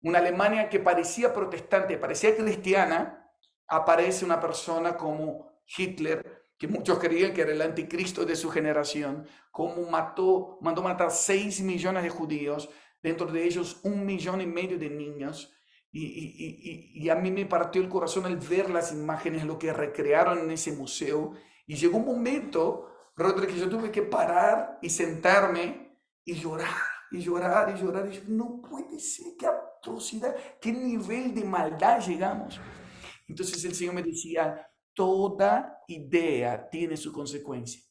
Una Alemania que parecía protestante, parecía cristiana, aparece una persona como Hitler, que muchos creían que era el anticristo de su generación, como mandó matar 6 millones de judíos, dentro de ellos 1,5 millones de niños. Y a mí me partió el corazón al ver las imágenes, lo que recrearon en ese museo. Y llegó un momento, Rodri, que yo tuve que parar y sentarme y llorar, y llorar, y llorar. Y yo, no puede ser, qué atrocidad, qué nivel de maldad llegamos. Entonces el Señor me decía, toda idea tiene su consecuencia.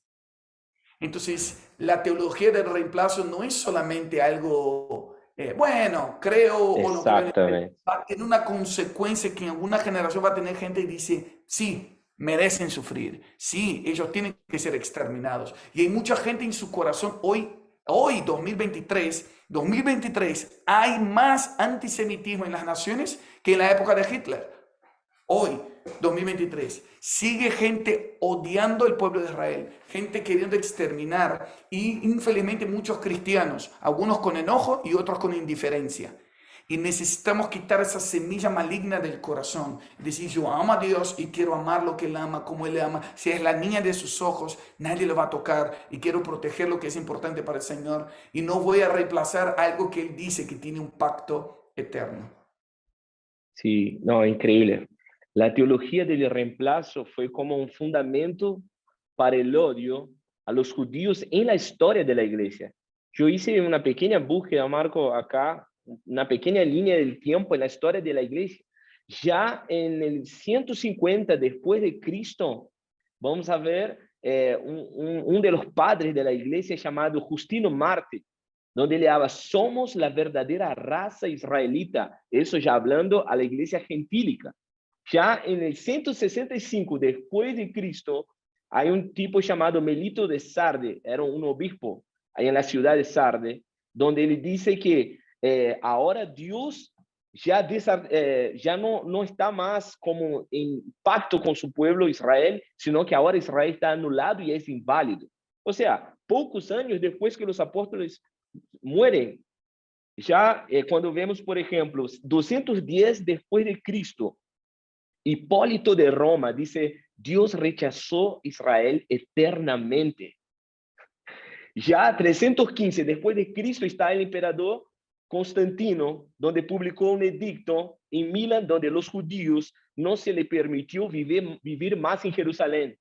Entonces, la teología del reemplazo no es solamente algo... bueno, creo o no creo, va a tener una consecuencia que en alguna generación va a tener gente que dice, sí, merecen sufrir, sí, ellos tienen que ser exterminados. Y hay mucha gente en su corazón hoy 2023, hay más antisemitismo en las naciones que en la época de Hitler. Hoy, 2023, sigue gente odiando al pueblo de Israel, gente queriendo exterminar y infelizmente muchos cristianos, algunos con enojo y otros con indiferencia. Y necesitamos quitar esa semilla maligna del corazón. Decir, yo amo a Dios y quiero amar lo que Él ama, como Él ama. Si es la niña de sus ojos, nadie le va a tocar y quiero proteger lo que es importante para el Señor. Y no voy a reemplazar algo que Él dice que tiene un pacto eterno. Sí, no, increíble. La teología del reemplazo fue como un fundamento para el odio a los judíos en la historia de la iglesia. Yo hice una pequeña búsqueda, Marco, acá, una pequeña línea del tiempo en la historia de la iglesia. Ya en el 150 después de Cristo, vamos a ver un de los padres de la iglesia llamado Justino Marte, donde ele habla, somos la verdadera raza israelita, eso ya hablando a la iglesia gentílica. Ya en el 165 después de Cristo, hay un tipo llamado Melito de Sarde, era un obispo ahí en la ciudad de Sarde, donde él dice que ahora Dios ya no está más como en pacto con su pueblo Israel, sino que ahora Israel está anulado y es inválido. O sea, pocos años después que los apóstoles mueren, ya cuando vemos, por ejemplo, 210 después de Cristo, Hipólito de Roma dice, Dios rechazó a Israel eternamente. Ya 315 después de Cristo está el emperador Constantino, donde publicó un edicto en Milán, donde los judíos no se les permitió vivir más en Jerusalén.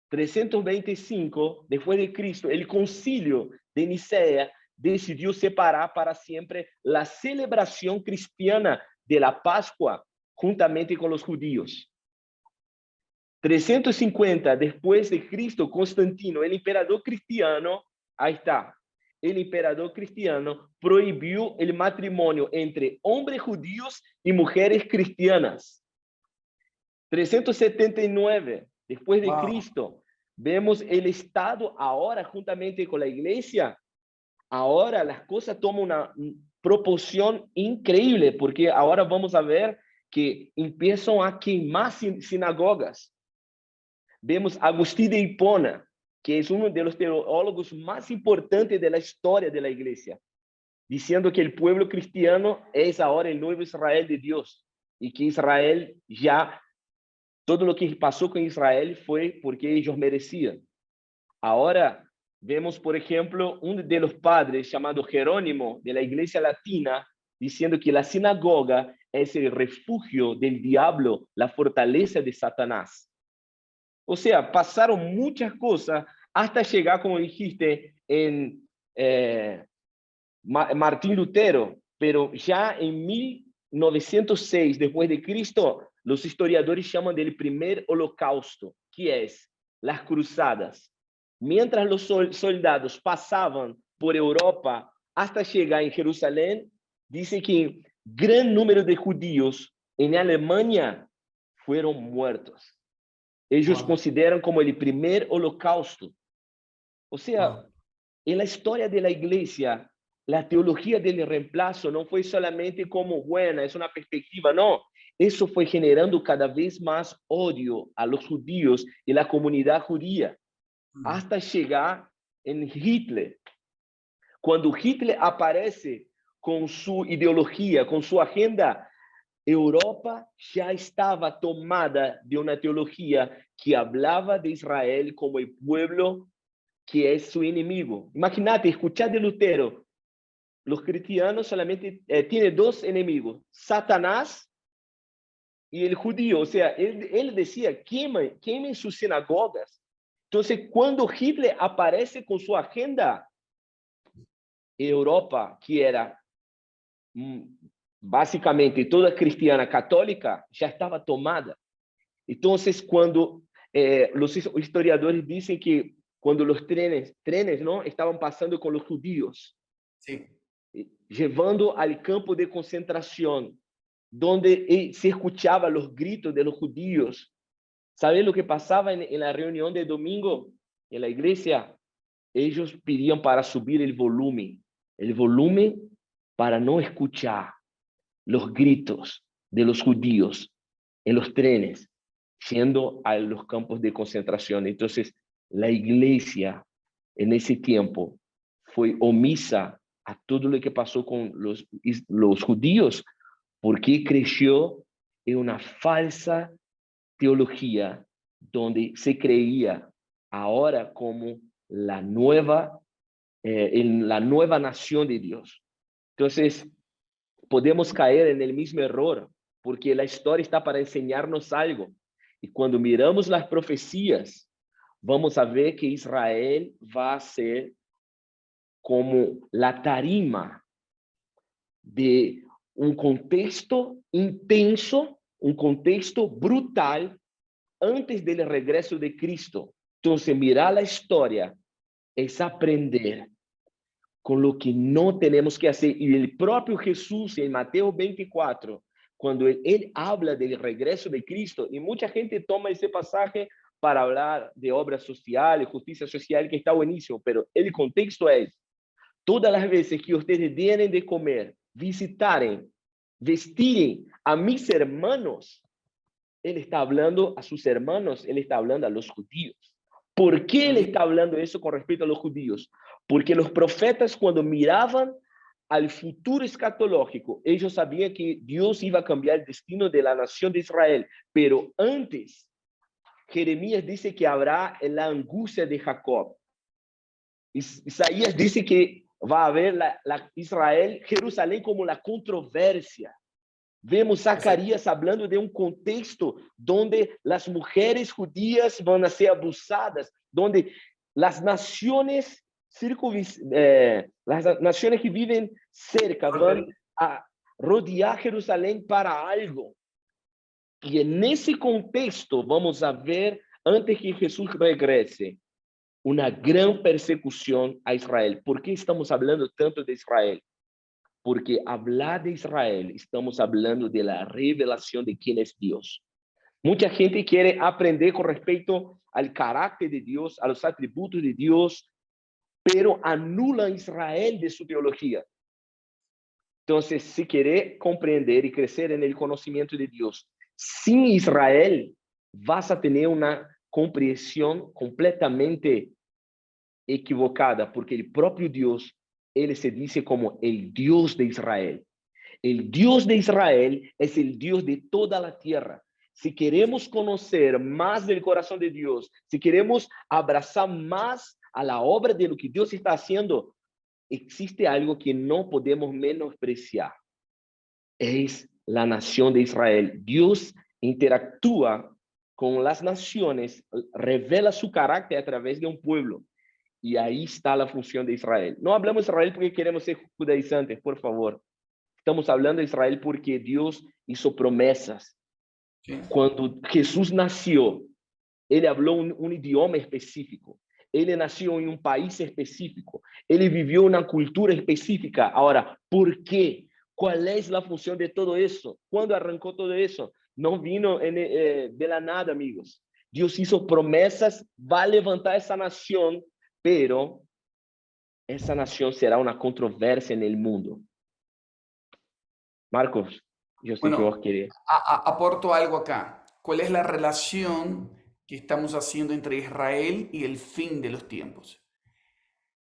325 después de Cristo, el concilio de Nicea decidió separar para siempre la celebración cristiana de la Pascua juntamente con los judíos. 350 después de Cristo, Constantino, el emperador cristiano, ahí está, el emperador cristiano prohibió el matrimonio entre hombres judíos y mujeres cristianas. 379 después de Cristo, vemos el Estado ahora juntamente con la iglesia. Ahora las cosas toman una proporción increíble, porque ahora vamos a ver que empiezan a quemar sinagogas. Vemos Agustín de Hipona, que es uno de los teólogos más importantes de la historia de la iglesia, diciendo que el pueblo cristiano es ahora el nuevo Israel de Dios y que Israel ya, todo lo que pasó con Israel fue porque ellos merecían. Ahora vemos, por ejemplo, uno de los padres llamado Jerónimo de la iglesia latina diciendo que la sinagoga es el refugio del diablo, la fortaleza de Satanás. O sea, pasaron muchas cosas hasta llegar, como dijiste, en Martín Lutero, pero ya en 1906 después de Cristo, los historiadores llaman del primer holocausto, que es las cruzadas. Mientras los soldados pasaban por Europa hasta llegar en Jerusalén, dice que gran número de judíos en Alemania fueron muertos. Ellos consideran como el primer holocausto. O sea, en la historia de la iglesia, la teología del reemplazo no fue solamente como buena, es una perspectiva, no. Eso fue generando cada vez más odio a los judíos y la comunidad judía, hasta llegar en Hitler. Cuando Hitler aparece con su ideología, con su agenda, Europa ya estaba tomada de una teología que hablaba de Israel como el pueblo que es su enemigo. Imagínate, escuchar de Lutero, los cristianos solamente tienen dos enemigos, Satanás y el judío. O sea, él decía, quemen sus sinagogas. Entonces, cuando Hitler aparece con su agenda, Europa, que era básicamente toda cristiana católica, ya estaba tomada. Entonces, cuando los historiadores dicen que cuando los trenes ¿no? Estaban pasando con los judíos, sí, llevando al campo de concentración, donde se escuchaban los gritos de los judíos. ¿Saben lo que pasaba en la reunión de domingo en la iglesia? Ellos pedían para subir el volumen para no escuchar los gritos de los judíos en los trenes, yendo a los campos de concentración. Entonces, la iglesia en ese tiempo fue omisa a todo lo que pasó con los judíos, porque creció en una falsa teología donde se creía ahora como la nueva nación de Dios. Entonces, podemos caer en el mismo error, porque la historia está para enseñarnos algo. Y cuando miramos las profecías, vamos a ver que Israel va a ser como la tarima de un contexto intenso, un contexto brutal antes del regreso de Cristo. Entonces, mirar la historia es aprender con lo que no tenemos que hacer. Y el propio Jesús en Mateo 24, cuando él habla del regreso de Cristo, y mucha gente toma ese pasaje para hablar de obras sociales, justicia social, que está buenísimo, pero el contexto es, todas las veces que ustedes tienen de comer, visitaren, vestiren a mis hermanos, él está hablando a sus hermanos, él está hablando a los judíos. ¿Por qué él está hablando eso con respecto a los judíos? Porque los profetas, cuando miraban al futuro escatológico. Ellos sabían que Dios iba a cambiar el destino de la nación de Israel, pero antes, Jeremías dice que habrá la angustia de Jacob. Isaías dice que va a haber Israel, Jerusalén como la controversia. Vemos Zacarías hablando de un contexto donde las mujeres judías van a ser abusadas, donde las naciones las naciones que viven cerca van a rodear Jerusalén para algo. Y en ese contexto vamos a ver, antes que Jesús regrese, una gran persecución a Israel. ¿Por qué estamos hablando tanto de Israel? Porque hablar de Israel, estamos hablando de la revelación de quién es Dios. Mucha gente quiere aprender con respecto al carácter de Dios, a los atributos de Dios, pero anula Israel de su teología. Entonces, si quiere comprender y crecer en el conocimiento de Dios, sin Israel, vas a tener una comprensión completamente equivocada, porque el propio Dios, él se dice como el Dios de Israel. El Dios de Israel es el Dios de toda la tierra. Si queremos conocer más del corazón de Dios, si queremos abrazar más a la obra de lo que Dios está haciendo, existe algo que no podemos menospreciar. Es la nación de Israel. Dios interactúa con las naciones, revela su carácter a través de un pueblo. Y ahí está la función de Israel. No hablamos de Israel porque queremos ser judaizantes, por favor. Estamos hablando de Israel porque Dios hizo promesas. Sí. Cuando Jesús nació, él habló un idioma específico. Él nació en un país específico. Él vivió una cultura específica. Ahora, ¿por qué? ¿Cuál es la función de todo eso? ¿Cuándo arrancó todo eso? No vino de la nada, amigos. Dios hizo promesas, va a levantar esa nación, pero esa nación será una controversia en el mundo. Marcos, yo sé que vos querés. Aporto algo acá. ¿Cuál es la relación que estamos haciendo entre Israel y el fin de los tiempos?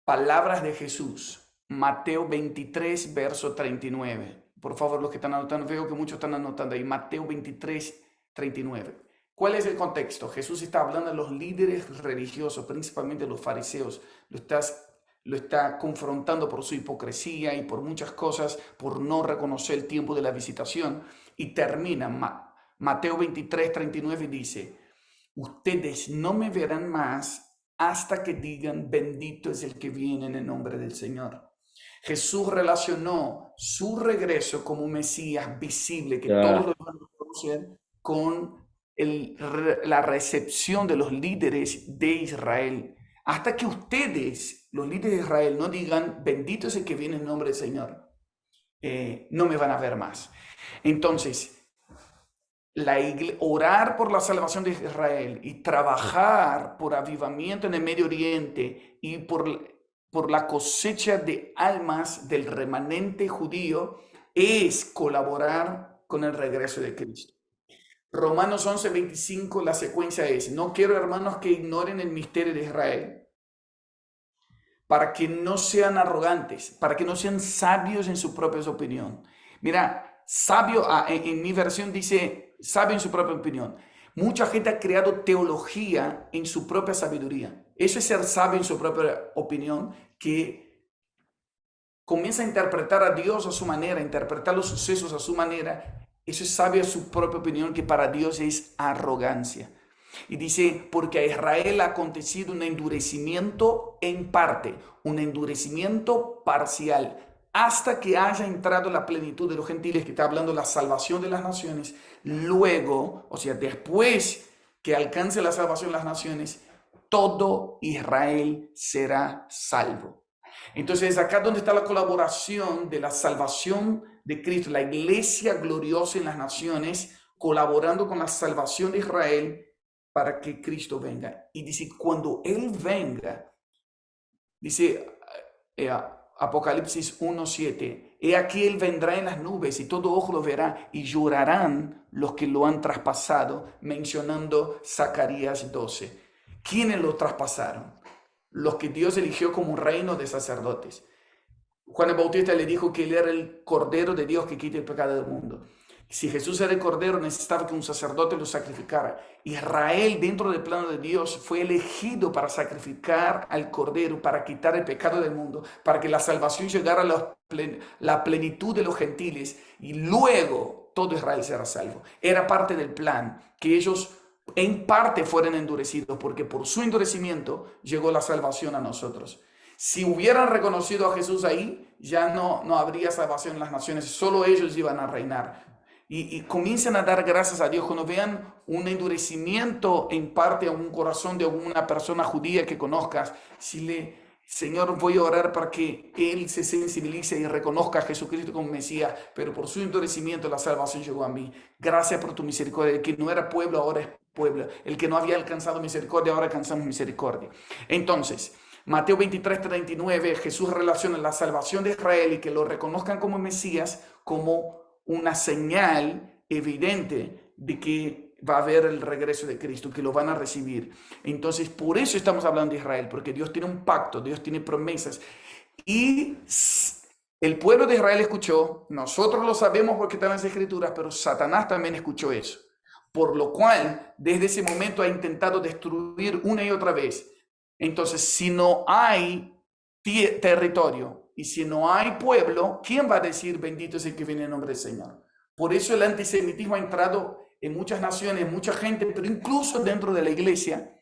Palabras de Jesús, Mateo 23, verso 39. Por favor, los que están anotando, veo que muchos están anotando ahí. Mateo 23, 39. ¿Cuál es el contexto? Jesús está hablando de los líderes religiosos, principalmente los fariseos. Lo está confrontando por su hipocresía y por muchas cosas, por no reconocer el tiempo de la visitación. Y termina Mateo 23, 39 y dice: ustedes no me verán más hasta que digan, bendito es el que viene en el nombre del Señor. Jesús relacionó su regreso como un Mesías visible, que todos lo van a conocer, con la recepción de los líderes de Israel. Hasta que ustedes, los líderes de Israel, no digan, bendito es el que viene en el nombre del Señor, no me van a ver más. Entonces, orar por la salvación de Israel y trabajar por avivamiento en el Medio Oriente y por la cosecha de almas del remanente judío es colaborar con el regreso de Cristo. Romanos 11, 25, la secuencia es: no quiero, hermanos, que ignoren el misterio de Israel, para que no sean arrogantes, para que no sean sabios en su propia opinión. Mira, sabio, en mi versión dice sabio en su propia opinión. Mucha gente ha creado teología en su propia sabiduría. Eso es ser sabio en su propia opinión, que comienza a interpretar a Dios a su manera, a interpretar los sucesos a su manera. Eso es sabio en su propia opinión, que para Dios es arrogancia. Y dice, porque a Israel ha acontecido un endurecimiento en parte, un endurecimiento parcial, hasta que haya entrado la plenitud de los gentiles, que está hablando de la salvación de las naciones. Luego, o sea, después que alcance la salvación de las naciones, todo Israel será salvo. Entonces, acá donde está la colaboración de la salvación de Cristo, la iglesia gloriosa en las naciones, colaborando con la salvación de Israel para que Cristo venga. Y dice, cuando Él venga, dice Apocalipsis 1:7, he aquí Él vendrá en las nubes y todo ojo lo verá y llorarán los que lo han traspasado, mencionando Zacarías 12. ¿Quiénes lo traspasaron? Los que Dios eligió como un reino de sacerdotes. Juan el Bautista le dijo que él era el Cordero de Dios que quita el pecado del mundo. Si Jesús era el Cordero, necesitaba que un sacerdote lo sacrificara. Israel, dentro del plano de Dios, fue elegido para sacrificar al Cordero, para quitar el pecado del mundo, para que la salvación llegara a la plenitud de los gentiles y luego todo Israel será salvo. Era parte del plan, que ellos en parte fueran endurecidos, porque por su endurecimiento llegó la salvación a nosotros. Si hubieran reconocido a Jesús ahí, ya no habría salvación en las naciones, solo ellos iban a reinar. Y comiencen a dar gracias a Dios cuando vean un endurecimiento en parte a un corazón de alguna persona judía que conozcas. Señor, voy a orar para que él se sensibilice y reconozca a Jesucristo como Mesías, pero por su endurecimiento la salvación llegó a mí. Gracias por tu misericordia. El que no era pueblo ahora es pueblo. El que no había alcanzado misericordia ahora alcanzamos misericordia. Entonces, Mateo 23:39, Jesús relaciona la salvación de Israel y que lo reconozcan como Mesías como una señal evidente de que va a haber el regreso de Cristo, que lo van a recibir. Entonces, por eso estamos hablando de Israel, porque Dios tiene un pacto, Dios tiene promesas. Y el pueblo de Israel escuchó, nosotros lo sabemos porque están en las Escrituras, pero Satanás también escuchó eso. Por lo cual, desde ese momento ha intentado destruir una y otra vez. Entonces, si no hay territorio y si no hay pueblo, ¿quién va a decir bendito es el que viene en nombre del Señor? Por eso el antisemitismo ha entrado en muchas naciones, mucha gente, pero incluso dentro de la iglesia.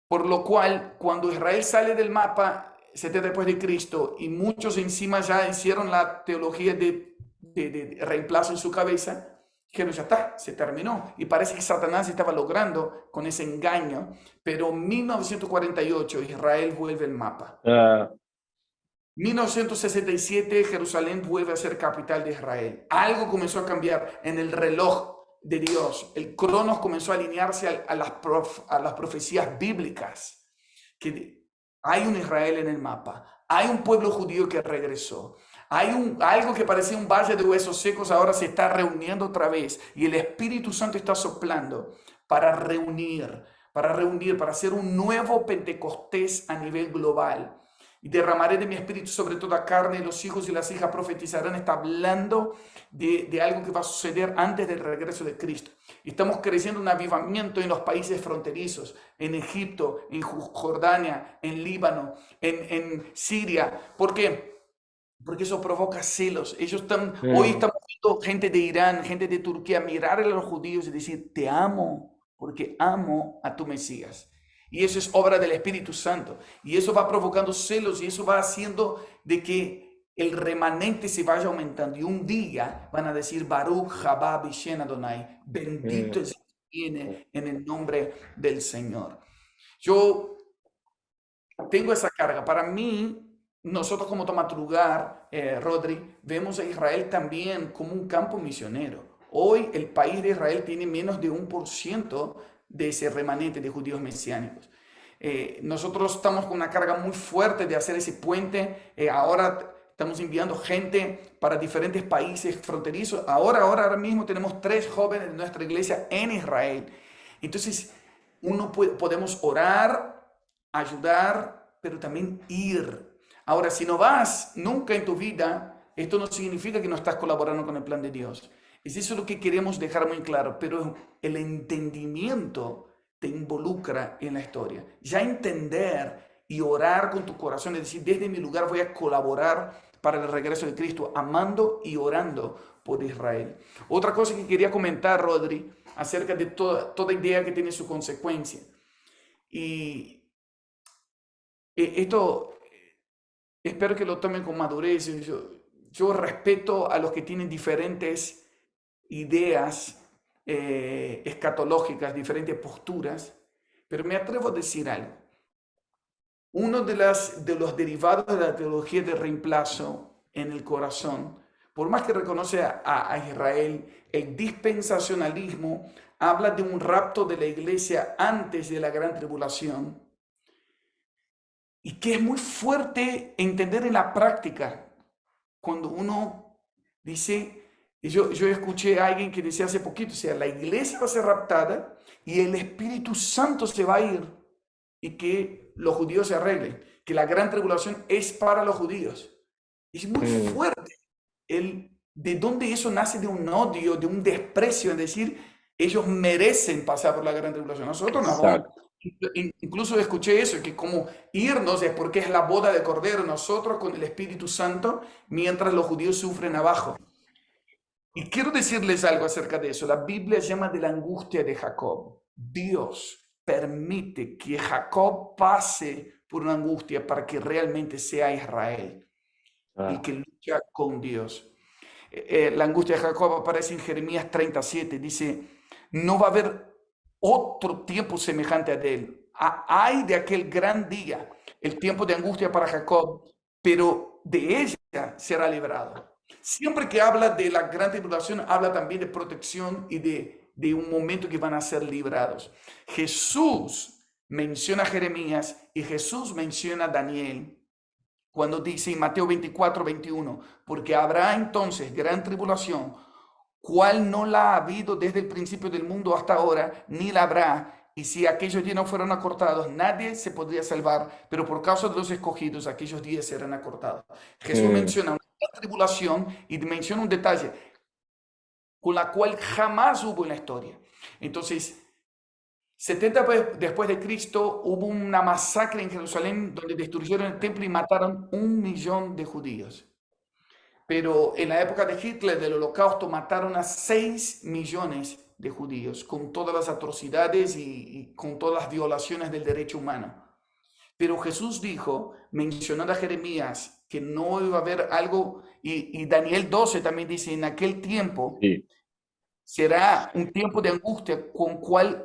Por lo cual, cuando Israel sale del mapa, 70 después de Cristo, y muchos encima ya hicieron la teología de reemplazo en su cabeza, que ya está, se terminó. Y parece que Satanás estaba logrando con ese engaño, pero en 1948 Israel vuelve al mapa. 1967 Jerusalén vuelve a ser capital de Israel. Algo comenzó a cambiar en el reloj de Dios. El cronos comenzó a alinearse a las profecías bíblicas. Que hay un Israel en el mapa. Hay un pueblo judío que regresó. Hay algo que parecía un valle de huesos secos, ahora se está reuniendo otra vez. Y el Espíritu Santo está soplando para reunir, para hacer un nuevo Pentecostés a nivel global. Y derramaré de mi espíritu sobre toda carne, y los hijos y las hijas profetizarán. Está hablando de algo que va a suceder antes del regreso de Cristo. Y estamos creciendo un avivamiento en los países fronterizos, en Egipto, en Jordania, en Líbano, en Siria. ¿Por qué? Porque eso provoca celos. Hoy estamos viendo gente de Irán, gente de Turquía mirar a los judíos y decir, te amo, porque amo a tu Mesías. Y eso es obra del Espíritu Santo. Y eso va provocando celos y eso va haciendo de que el remanente se vaya aumentando. Y un día van a decir, Baruch Haba Bishen Adonai, bendito es el que viene en el nombre del Señor. Yo tengo esa carga. Para mí, nosotros como Tomatrugar, Rodri, vemos a Israel también como un campo misionero. Hoy el país de Israel tiene menos de 1% de ese remanente de judíos mesiánicos. Nosotros estamos con una carga muy fuerte de hacer ese puente. Ahora estamos enviando gente para diferentes países fronterizos. Ahora mismo tenemos 3 jóvenes de nuestra iglesia en Israel. Entonces, podemos orar, ayudar, pero también ir. Ahora, si no vas nunca en tu vida, esto no significa que no estás colaborando con el plan de Dios. Es eso lo que queremos dejar muy claro, pero el entendimiento te involucra en la historia. Ya entender y orar con tu corazón, es decir, desde mi lugar voy a colaborar para el regreso de Cristo, amando y orando por Israel. Otra cosa que quería comentar, Rodri, acerca de toda idea que tiene su consecuencia. Y esto espero que lo tomen con madurez. Yo respeto a los que tienen diferentes ideas escatológicas, diferentes posturas, pero me atrevo a decir algo. Uno de los derivados de la teología de reemplazo en el corazón, por más que reconoce a Israel, el dispensacionalismo habla de un rapto de la iglesia antes de la gran tribulación, y que es muy fuerte entender en la práctica cuando uno dice, yo escuché a alguien que decía hace poquito, o sea, la iglesia va a ser raptada y el Espíritu Santo se va a ir y que los judíos se arreglen, que la gran tribulación es para los judíos. Es muy fuerte. De dónde eso nace, de un odio, de un desprecio, es decir, ellos merecen pasar por la gran tribulación. Nosotros nos vamos, Exacto. incluso escuché eso, que como irnos es porque es la boda de Cordero, nosotros con el Espíritu Santo, mientras los judíos sufren abajo. Y quiero decirles algo acerca de eso. La Biblia llama de la angustia de Jacob. Dios permite que Jacob pase por una angustia para que realmente sea Israel el Ah, que lucha con Dios. La angustia de Jacob aparece en Jeremías 37. Dice, no va a haber otro tiempo semejante a él. Hay de aquel gran día, el tiempo de angustia para Jacob, pero de ella será librado. Siempre que habla de la gran tribulación, habla también de protección y de un momento que van a ser librados. Jesús menciona a Jeremías y Jesús menciona a Daniel cuando dice en Mateo 24, 21, porque habrá entonces gran tribulación, cual no la ha habido desde el principio del mundo hasta ahora, ni la habrá. Y si aquellos días no fueron acortados, nadie se podría salvar, pero por causa de los escogidos, aquellos días serán acortados. Jesús mm, menciona una gran tribulación y menciona un detalle con la cual jamás hubo en la historia. Entonces, 70 después de Cristo hubo una masacre en Jerusalén donde destruyeron el templo y mataron 1 millón de judíos. Pero en la época de Hitler, del Holocausto, mataron a 6 millones de judíos con todas las atrocidades y con todas las violaciones del derecho humano. Pero Jesús dijo, mencionando a Jeremías, que no iba a haber algo, y Daniel 12 también dice, en aquel tiempo sí, será un tiempo de angustia con cual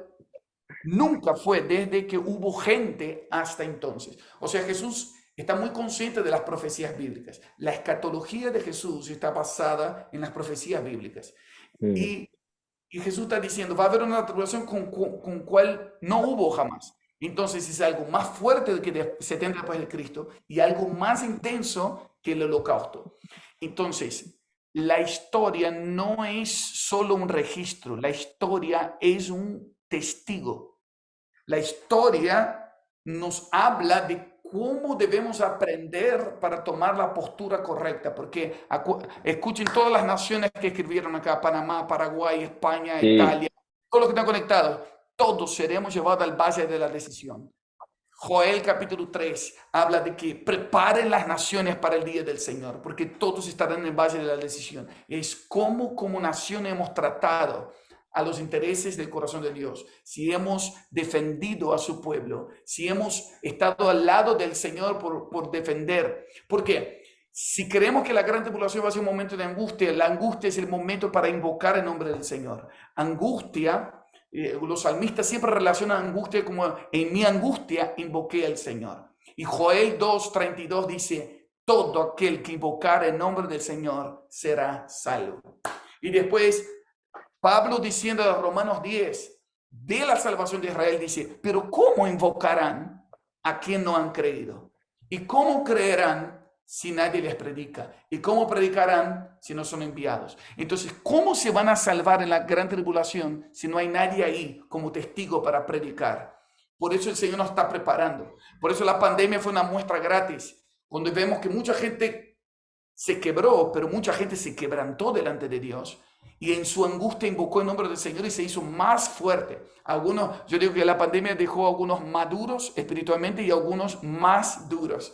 nunca fue desde que hubo gente hasta entonces. O sea, Jesús está muy consciente de las profecías bíblicas. La escatología de Jesús está basada en las profecías bíblicas. mm, Y, y Jesús está diciendo, va a haber una tribulación con cual no hubo jamás. Entonces es algo más fuerte que de 70 después de Cristo y algo más intenso que el holocausto. Entonces, la historia no es solo un registro, la historia es un testigo. La historia nos habla de cómo debemos aprender para tomar la postura correcta, porque escuchen todas las naciones que escribieron acá, Panamá, Paraguay, España, sí, Italia, todos los que están conectados, todos seremos llevados al valle de la decisión. Joel capítulo 3 habla de que preparen las naciones para el día del Señor, porque todos estarán en el valle de la decisión. Es como nación hemos tratado a los intereses del corazón de Dios, si hemos defendido a su pueblo, si hemos estado al lado del Señor por defender. ¿Por qué? Si creemos que la gran tribulación va a ser un momento de angustia, la angustia es el momento para invocar el nombre del Señor. Angustia, los salmistas siempre relacionan angustia como en mi angustia invoqué al Señor. Y Joel 2:32 dice, todo aquel que invocar el nombre del Señor será salvo. Y después Pablo diciendo en Romanos 10 de la salvación de Israel dice, pero ¿cómo invocarán a quien no han creído? ¿Y cómo creerán si nadie les predica? ¿Y cómo predicarán si no son enviados? Entonces, ¿cómo se van a salvar en la gran tribulación si no hay nadie ahí como testigo para predicar? Por eso el Señor nos está preparando. Por eso la pandemia fue una muestra gratis. Cuando vemos que mucha gente se quebró, pero mucha gente se quebrantó delante de Dios y en su angustia invocó el nombre del Señor y se hizo más fuerte. Algunos, yo digo que la pandemia dejó a algunos maduros espiritualmente y a algunos más duros.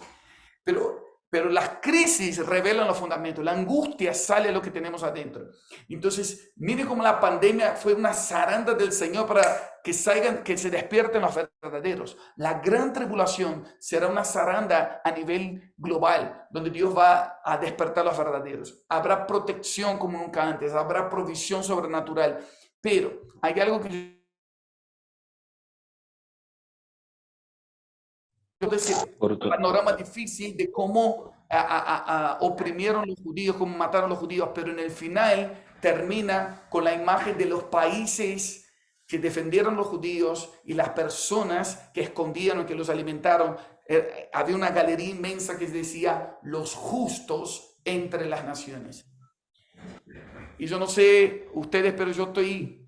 Pero las crisis revelan los fundamentos, la angustia sale de lo que tenemos adentro. Entonces, mire cómo la pandemia fue una zaranda del Señor para que salgan, que se despierten los verdaderos. La gran tribulación será una zaranda a nivel global, donde Dios va a despertar los verdaderos. Habrá protección como nunca antes, habrá provisión sobrenatural. Pero hay algo que decir, por un panorama difícil de cómo oprimieron los judíos, cómo mataron a los judíos, pero en el final termina con la imagen de los países que defendieron los judíos y las personas que escondían o que los alimentaron. Había una galería inmensa que decía los justos entre las naciones. Y yo no sé ustedes, pero yo estoy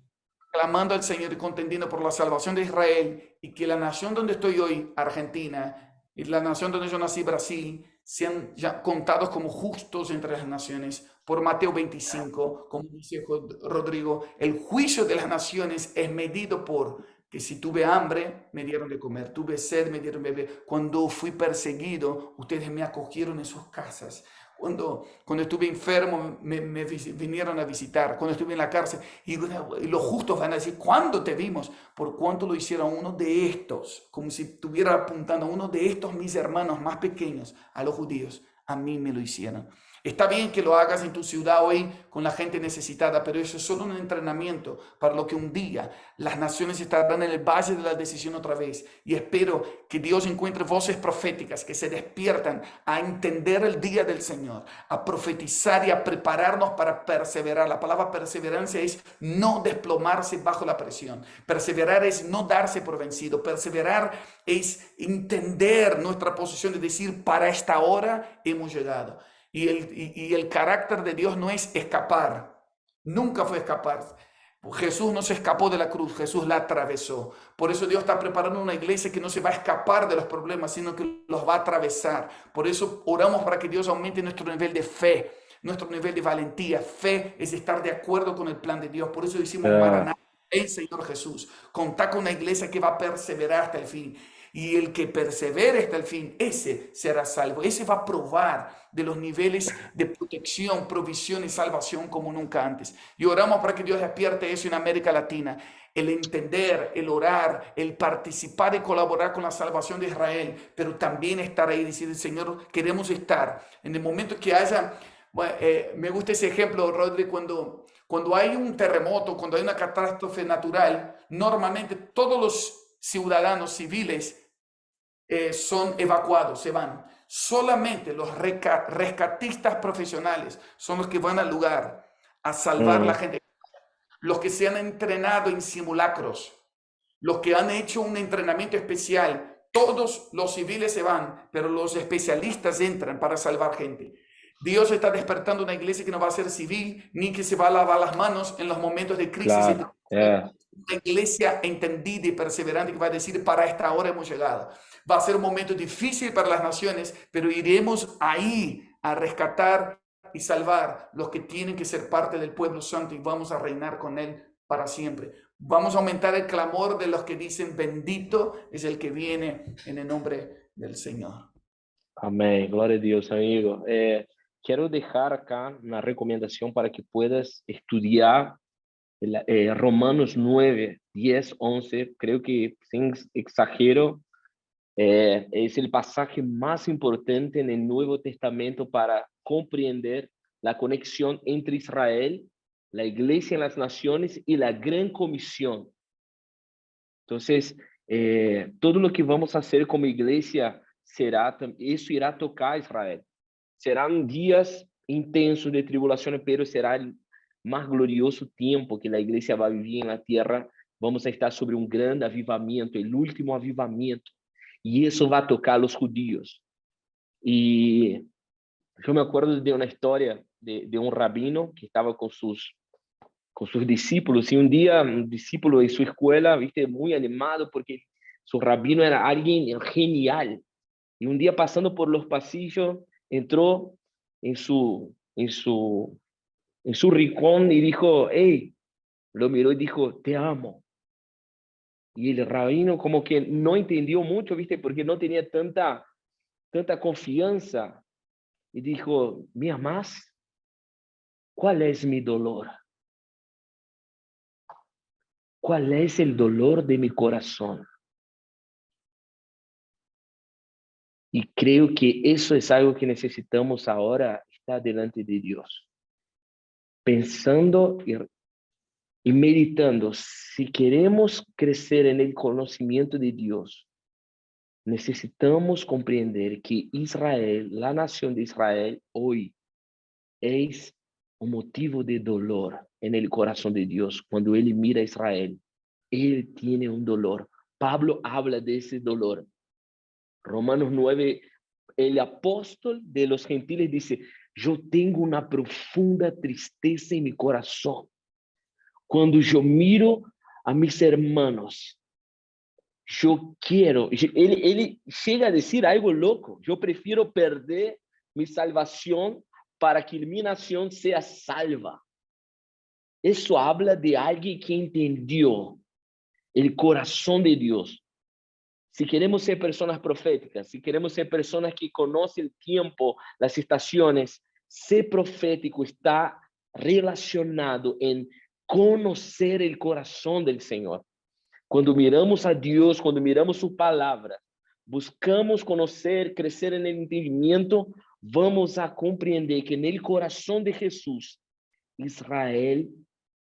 clamando al Señor y contendiendo por la salvación de Israel y que la nación donde estoy hoy, Argentina, y la nación donde yo nací, Brasil, sean ya contados como justos entre las naciones. Por Mateo 25, como dice Rodrigo, el juicio de las naciones es medido por que si tuve hambre, me dieron de comer, tuve sed, me dieron de beber. Cuando fui perseguido, ustedes me acogieron en sus casas. Cuando estuve enfermo, me vinieron a visitar. Cuando estuve en la cárcel, y los justos van a decir, ¿cuándo te vimos? Por cuánto lo hicieron uno de estos, como si estuviera apuntando a uno de estos mis hermanos más pequeños, a los judíos. A mí me lo hicieron. Está bien que lo hagas en tu ciudad hoy con la gente necesitada, pero eso es solo un entrenamiento para lo que un día las naciones estarán en el valle de la decisión otra vez. Y espero que Dios encuentre voces proféticas que se despiertan a entender el día del Señor, a profetizar y a prepararnos para perseverar. La palabra perseverancia es no desplomarse bajo la presión. Perseverar es no darse por vencido. Perseverar es entender nuestra posición, de decir, para esta hora hemos llegado. Y el carácter de Dios no es escapar, nunca fue escapar. Jesús no se escapó de la cruz, Jesús la atravesó. Por eso Dios está preparando una iglesia que no se va a escapar de los problemas, sino que los va a atravesar. Por eso oramos para que Dios aumente nuestro nivel de fe, nuestro nivel de valentía. Fe es estar de acuerdo con el plan de Dios. Por eso decimos, Maranatha, el Señor Jesús. Contá con una iglesia que va a perseverar hasta el fin. Y el que persevere hasta el fin, ese será salvo. Ese va a probar de los niveles de protección, provisión y salvación como nunca antes. Y oramos para que Dios despierte eso en América Latina. El entender, el orar, el participar y colaborar con la salvación de Israel, pero también estar ahí y decir, Señor, queremos estar. En el momento que haya, me gusta ese ejemplo, Rodri, cuando hay un terremoto, cuando hay una catástrofe natural, normalmente todos los ciudadanos civiles son evacuados, se van. Solamente los rescatistas profesionales son los que van al lugar a salvar a la gente. Los que se han entrenado en simulacros, los que han hecho un entrenamiento especial, todos los civiles se van, pero los especialistas entran para salvar gente. Dios está despertando una iglesia que no va a ser civil, ni que se va a lavar las manos en los momentos de crisis. Claro, Una iglesia entendida y perseverante que va a decir, para esta hora hemos llegado. Va a ser un momento difícil para las naciones, pero iremos ahí a rescatar y salvar los que tienen que ser parte del pueblo santo y vamos a reinar con él para siempre. Vamos a aumentar el clamor de los que dicen, bendito es el que viene en el nombre del Señor. Amén, gloria a Dios, amigo. Quiero dejar acá una recomendación para que puedas estudiar Romanos 9, 10, 11. Creo que, sin exagero, es el pasaje más importante en el Nuevo Testamento para comprender la conexión entre Israel, la iglesia en las naciones y la gran comisión. Entonces, todo lo que vamos a hacer como iglesia eso irá tocar a Israel. Serán días intensos de tribulación, pero será el más glorioso tiempo que la iglesia va a vivir en la tierra. Vamos a estar sobre un gran avivamiento, el último avivamiento. Y eso va a tocar a los judíos. Y yo me acuerdo de una historia de un rabino que estaba con sus discípulos, y un día un discípulo de su escuela, viste, muy animado porque su rabino era alguien genial. Y un día pasando por los pasillos, entró en su rincón y dijo, hey, lo miró y dijo, te amo. Y el rabino como que no entendió mucho, viste, porque no tenía tanta confianza. Y dijo, ¿me amas? ¿Cuál es mi dolor? ¿Cuál es el dolor de mi corazón? Y creo que eso es algo que necesitamos ahora, estar delante de Dios. Pensando y meditando, si queremos crecer en el conocimiento de Dios, necesitamos comprender que Israel, la nación de Israel, hoy es un motivo de dolor en el corazón de Dios. Cuando Él mira a Israel, Él tiene un dolor. Pablo habla de ese dolor. Romanos 9, el apóstol de los gentiles dice, yo tengo una profunda tristeza en mi corazón. Cuando yo miro a mis hermanos, yo quiero, él llega a decir algo loco, yo prefiero perder mi salvación para que mi nación sea salva. Eso habla de alguien que entendió el corazón de Dios. Si queremos ser personas proféticas, si queremos ser personas que conocen el tiempo, las estaciones, ser profético está relacionado en conocer el corazón del Señor. Cuando miramos a Dios, cuando miramos su palabra, buscamos conocer, crecer en el entendimiento, vamos a comprender que en el corazón de Jesús, Israel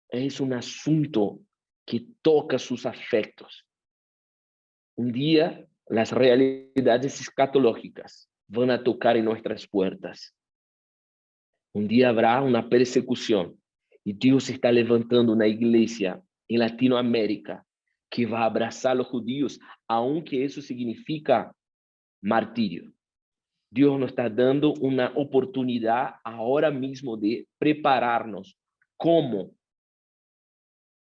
es un asunto que toca sus afectos. Un día, las realidades escatológicas van a tocar en nuestras puertas. Un día habrá una persecución y Dios está levantando una iglesia en Latinoamérica que va a abrazar a los judíos, aunque eso significa martirio. Dios nos está dando una oportunidad ahora mismo de prepararnos. ¿Cómo?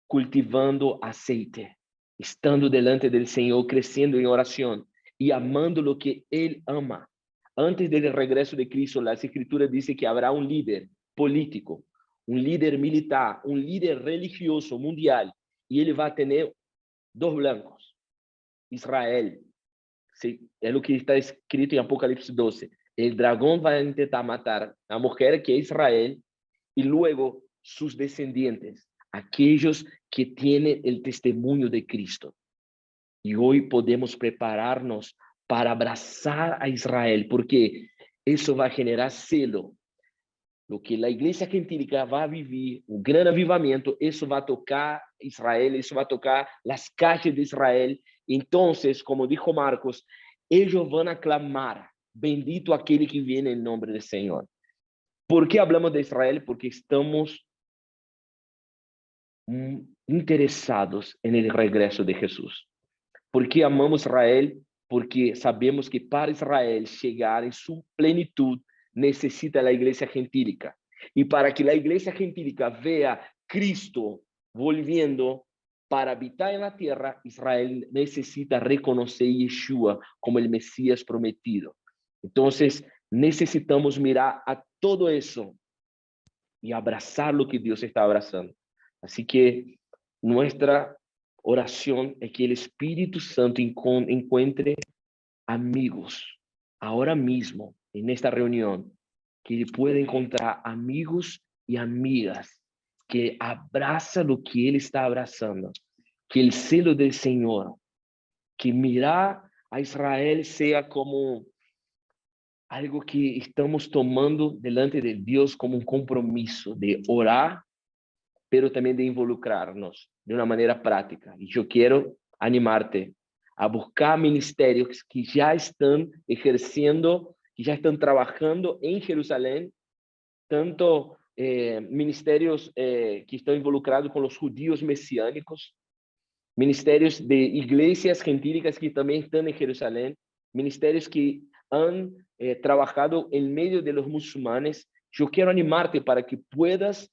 Cultivando aceite, estando delante del Señor, creciendo en oración y amando lo que Él ama. Antes del regreso de Cristo, las Escrituras dicen que habrá un líder político, un líder militar, un líder religioso mundial, y Él va a tener dos blancos. Israel, sí, es lo que está escrito en Apocalipsis 12. El dragón va a intentar matar a la mujer que es Israel y luego sus descendientes, aquellos que tienen el testimonio de Cristo. Y hoy podemos prepararnos para abrazar a Israel, porque eso va a generar celo. Lo que la iglesia gentílica va a vivir, un gran avivamiento, eso va a tocar Israel, eso va a tocar las calles de Israel. Entonces, como dijo Marcos, ellos van a clamar, bendito aquel que viene en nombre del Señor. ¿Por qué hablamos de Israel? Porque estamos interesados en el regreso de Jesús. ¿Por qué amamos Israel? Porque sabemos que para Israel llegar en su plenitud necesita la iglesia gentílica. Y para que la iglesia gentílica vea Cristo volviendo para habitar en la tierra, Israel necesita reconocer a Yeshua como el Mesías prometido. Entonces, necesitamos mirar a todo eso y abrazar lo que Dios está abrazando. Así que nuestra oración es que el Espíritu Santo encuentre amigos ahora mismo en esta reunión, que pueda encontrar amigos y amigas que abrazan lo que Él está abrazando, que el celo del Señor, que mirar a Israel sea como algo que estamos tomando delante de Dios como un compromiso de orar, pero también de involucrarnos de una manera práctica. Y yo quiero animarte a buscar ministerios que ya están ejerciendo, que ya están trabajando en Jerusalén, tanto ministerios que están involucrados con los judíos mesiánicos, ministerios de iglesias gentílicas que también están en Jerusalén, ministerios que han trabajado en medio de los musulmanes. Yo quiero animarte para que puedas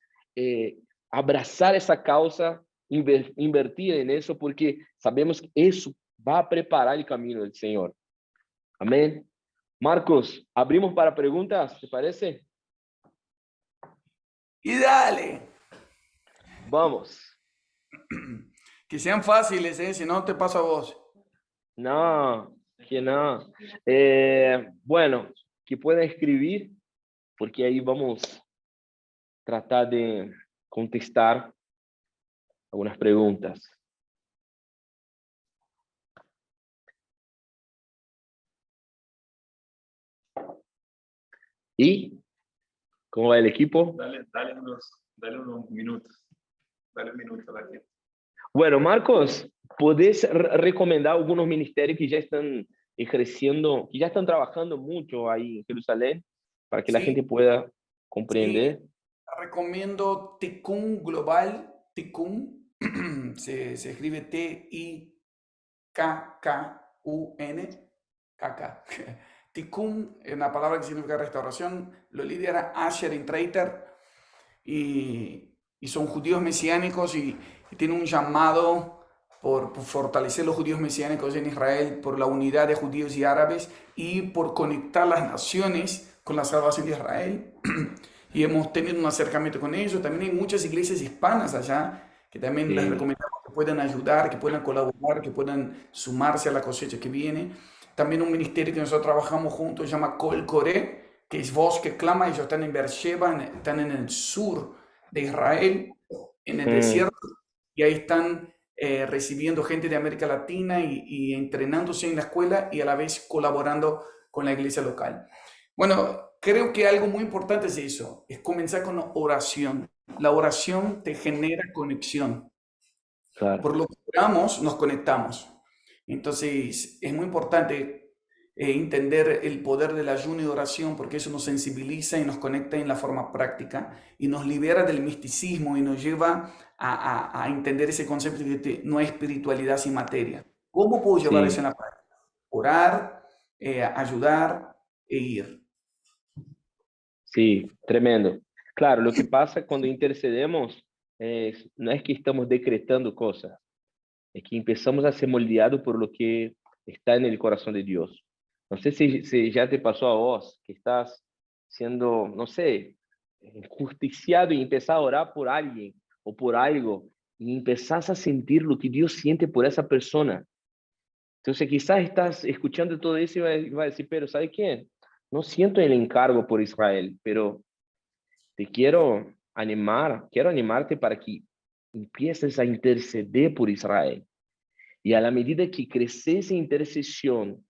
abrazar esa causa, invertir en eso, porque sabemos que eso va a preparar el camino del Señor. Amén. Marcos, abrimos para preguntas, ¿te parece? Y dale. Vamos. Que sean fáciles, si no te paso a vos. No, que no. Bueno, que puedan escribir, porque ahí vamos a tratar de contestar algunas preguntas. ¿Y cómo va el equipo? Dale unos minutos. Dale un minuto a la gente. Bueno, Marcos, ¿podés recomendar algunos ministerios que ya están ejerciendo, que ya están trabajando mucho ahí en Jerusalén, para que la gente pueda comprender? Sí, recomiendo Tikkun Global. Tikkun se escribe T-I-K-K-U-N. K-K. Tikkun es una palabra que significa restauración. Lo lidera Asher Intrater y son judíos mesiánicos y tienen un llamado por fortalecer los judíos mesiánicos en Israel, por la unidad de judíos y árabes y por conectar las naciones con la salvación de Israel. Y hemos tenido un acercamiento con ellos. También hay muchas iglesias hispanas allá que también les Sí, recomendamos que puedan ayudar, que puedan colaborar, que puedan sumarse a la cosecha que viene. También un ministerio que nosotros trabajamos juntos se llama Col Coré, que es Voz que Clama. Ellos están en Beersheba, están en el sur de Israel, en el mm, desierto, y ahí están recibiendo gente de América Latina y entrenándose en la escuela y a la vez colaborando con la iglesia local. Bueno, creo que algo muy importante es eso, es comenzar con oración. La oración te genera conexión. claro. Por lo que oramos, nos conectamos. Entonces, es muy importante entender el poder del ayuno y oración porque eso nos sensibiliza y nos conecta en la forma práctica y nos libera del misticismo y nos lleva a entender ese concepto de que no hay espiritualidad sin materia. ¿Cómo puedo llevar eso Sí, en la práctica? Orar, ayudar e ir. sí, tremendo. Claro, lo que pasa cuando intercedemos no es que estamos decretando cosas, es que empezamos a ser moldeados por lo que está en el corazón de Dios. No sé si ya te pasó a vos, que estás siendo, no sé, justiciado y empezás a orar por alguien o por algo y empezás a sentir lo que Dios siente por esa persona. Entonces quizás estás escuchando todo eso y va a decir, pero ¿sabe qué? No siento el encargo por Israel, pero te quiero animarte para que empieces a interceder por Israel. Y a la medida que creces en intercesión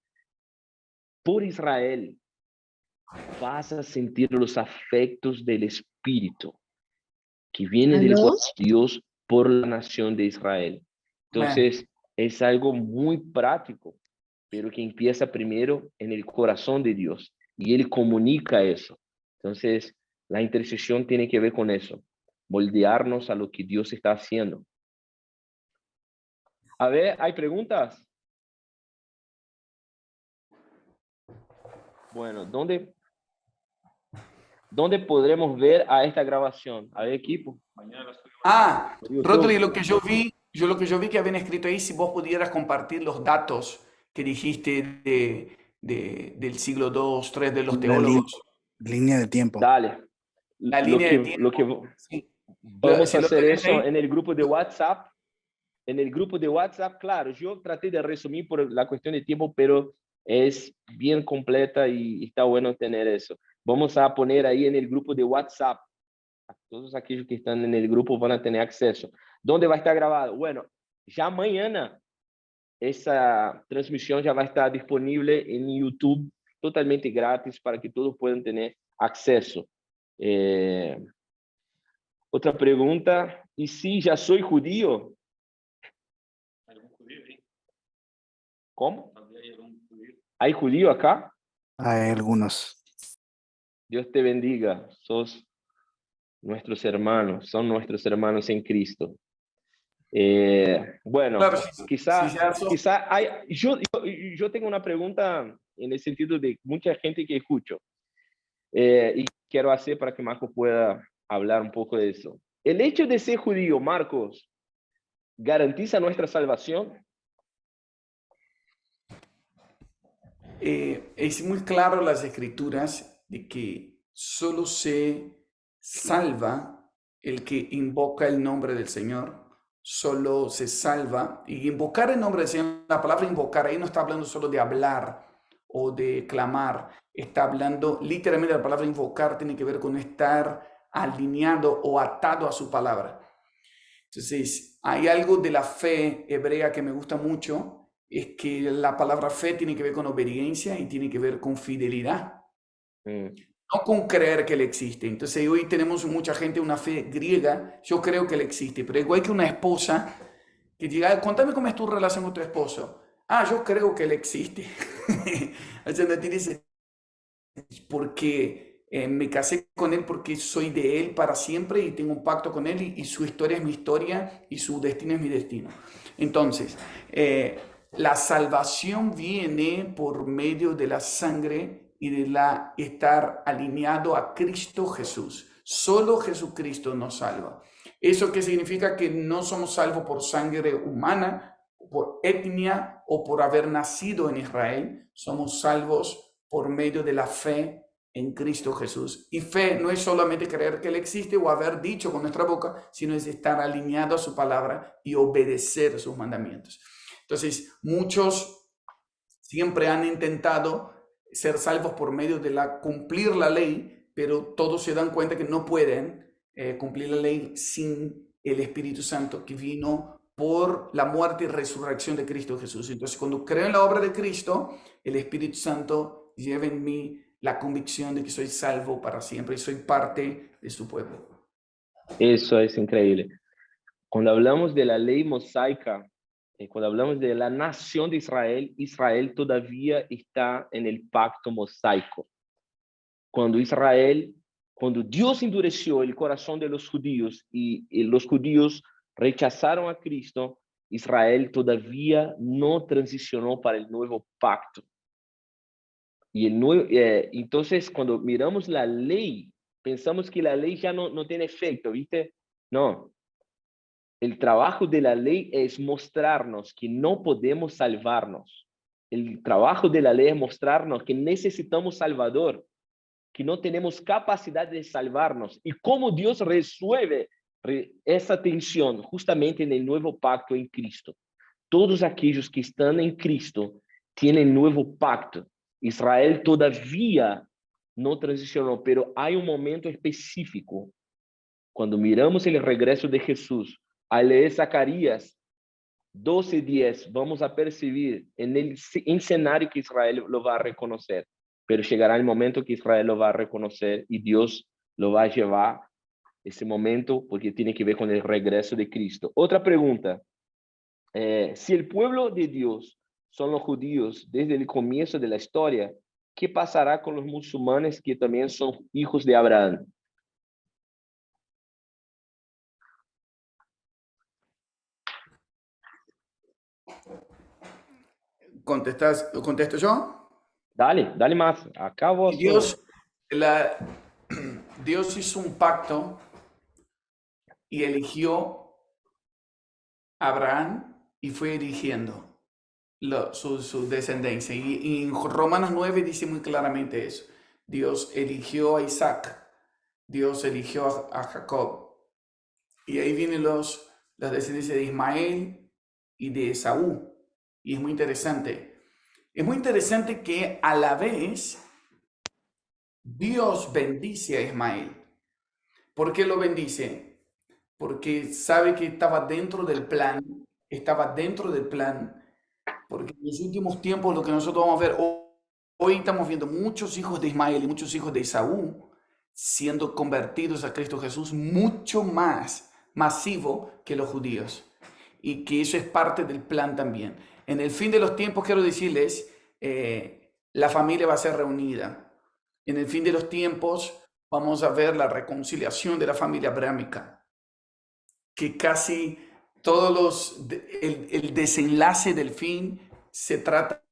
por Israel, vas a sentir los afectos del Espíritu que viene del ¿Aló? corazón de Dios por la nación de Israel. Amén. Entonces, es algo muy práctico, pero que empieza primero en el corazón de Dios y Él comunica eso. Entonces, la intercesión tiene que ver con eso, moldearnos a lo que Dios está haciendo. A ver, ¿hay preguntas? Bueno, ¿dónde podremos ver a esta grabación? A ver, equipo. Mañana la subimos. Ah, Por YouTube. Rodri, lo que yo vi que habían escrito ahí, si vos pudieras compartir los datos que dijiste del siglo II, III de los La teólogos, línea de tiempo. Dale. la Lo línea de que, lo que tiempo. Sí. vamos Si a lo hacer tenés eso ahí, en el grupo de WhatsApp. En el grupo de WhatsApp, claro, yo traté de resumir por la cuestión de tiempo, pero es bien completa y está bueno tener eso. Vamos a poner ahí en el grupo de WhatsApp. Todos aquellos que están en el grupo van a tener acceso. ¿Dónde va a estar grabado? Bueno, ya mañana esa transmisión ya va a estar disponible en YouTube totalmente gratis para que todos puedan tener acceso. Otra pregunta, ¿y si ya soy judío? ¿Algún judío ahí? ¿Cómo? ¿Dónde hay algún judío? ¿Hay judío acá? Hay algunos. Dios te bendiga, sos nuestros hermanos, son nuestros hermanos en Cristo. Bueno, claro, si quizá, ya sos- quizá hay, yo tengo una pregunta en el sentido de mucha gente que escucho y quiero hacer para que Marcos pueda hablar un poco de eso. El hecho de ser judío, Marcos, ¿garantiza nuestra salvación? es muy claro las escrituras de que solo se salva el que invoca el nombre del Señor, solo se salva. Y invocar el nombre del Señor, la palabra invocar ahí no está hablando solo de hablar o de clamar, está hablando literalmente la palabra invocar tiene que ver con estar alineado o atado a su palabra. Entonces, hay algo de la fe hebrea que me gusta mucho, es que la palabra fe tiene que ver con obediencia y tiene que ver con fidelidad, Mm, no con creer que Él existe. Entonces, hoy tenemos mucha gente, una fe griega, yo creo que Él existe, pero igual que una esposa que diga, contame cómo es tu relación con tu esposo. Ah, yo creo que Él existe. O sea, no tiene sentido porque me casé con él porque soy de él para siempre y tengo un pacto con él y su historia es mi historia y su destino es mi destino. Entonces, la salvación viene por medio de la sangre y de estar alineado a Cristo Jesús. Solo Jesucristo nos salva. ¿Eso qué significa? Que no somos salvos por sangre humana, por etnia o por haber nacido en Israel. Somos salvos por medio de la fe en Cristo Jesús. Y fe no es solamente creer que Él existe o haber dicho con nuestra boca, sino es estar alineado a su palabra y obedecer sus mandamientos. Entonces, muchos siempre han intentado ser salvos por medio de cumplir la ley, pero todos se dan cuenta que no pueden cumplir la ley sin el Espíritu Santo que vino por la muerte y resurrección de Cristo Jesús. Entonces, cuando creo en la obra de Cristo, el Espíritu Santo lleva en mí la convicción de que soy salvo para siempre y soy parte de su pueblo. Eso es increíble. Cuando hablamos de la ley mosaica, cuando hablamos de la nación de Israel, Israel todavía está en el pacto mosaico. Cuando Dios endureció el corazón de los judíos y los judíos rechazaron a Cristo, Israel todavía no transicionó para el nuevo pacto. Y entonces, cuando miramos la ley, pensamos que la ley ya no tiene efecto, ¿viste? No. El trabajo de la ley es mostrarnos que no podemos salvarnos. El trabajo de la ley es mostrarnos que necesitamos Salvador, que no tenemos capacidad de salvarnos. Y cómo Dios resuelve esa tensión justamente en el nuevo pacto en Cristo. Todos aquellos que están en Cristo tienen nuevo pacto. Israel todavía no transicionó, pero hay un momento específico. Cuando miramos el regreso de Jesús, al leer Zacarías 12:10, vamos a percibir en el escenario que Israel lo va a reconocer. Pero llegará el momento que Israel lo va a reconocer y Dios lo va a llevar ese momento porque tiene que ver con el regreso de Cristo. Otra pregunta. Si el pueblo de Dios son los judíos desde el comienzo de la historia, ¿qué pasará con los musulmanes que también son hijos de Abraham? ¿Contesto yo? Dale más. Acabo. Dios hizo un pacto y eligió a Abraham y fue eligiendo su descendencia. Y en Romanos 9 dice muy claramente eso. Dios eligió a Isaac, Dios eligió a Jacob. Y ahí vienen las descendencias de Ismael y de Esaú. Y es muy interesante. Es muy interesante que a la vez Dios bendice a Ismael. ¿Por qué lo bendice? Porque sabe que estaba dentro del plan, porque en los últimos tiempos lo que nosotros vamos a ver, hoy estamos viendo muchos hijos de Ismael y muchos hijos de Esaú siendo convertidos a Cristo Jesús mucho más masivo que los judíos. Y que eso es parte del plan también. En el fin de los tiempos, quiero decirles, la familia va a ser reunida. En el fin de los tiempos vamos a ver la reconciliación de la familia abrámica, que casi el desenlace del fin se trata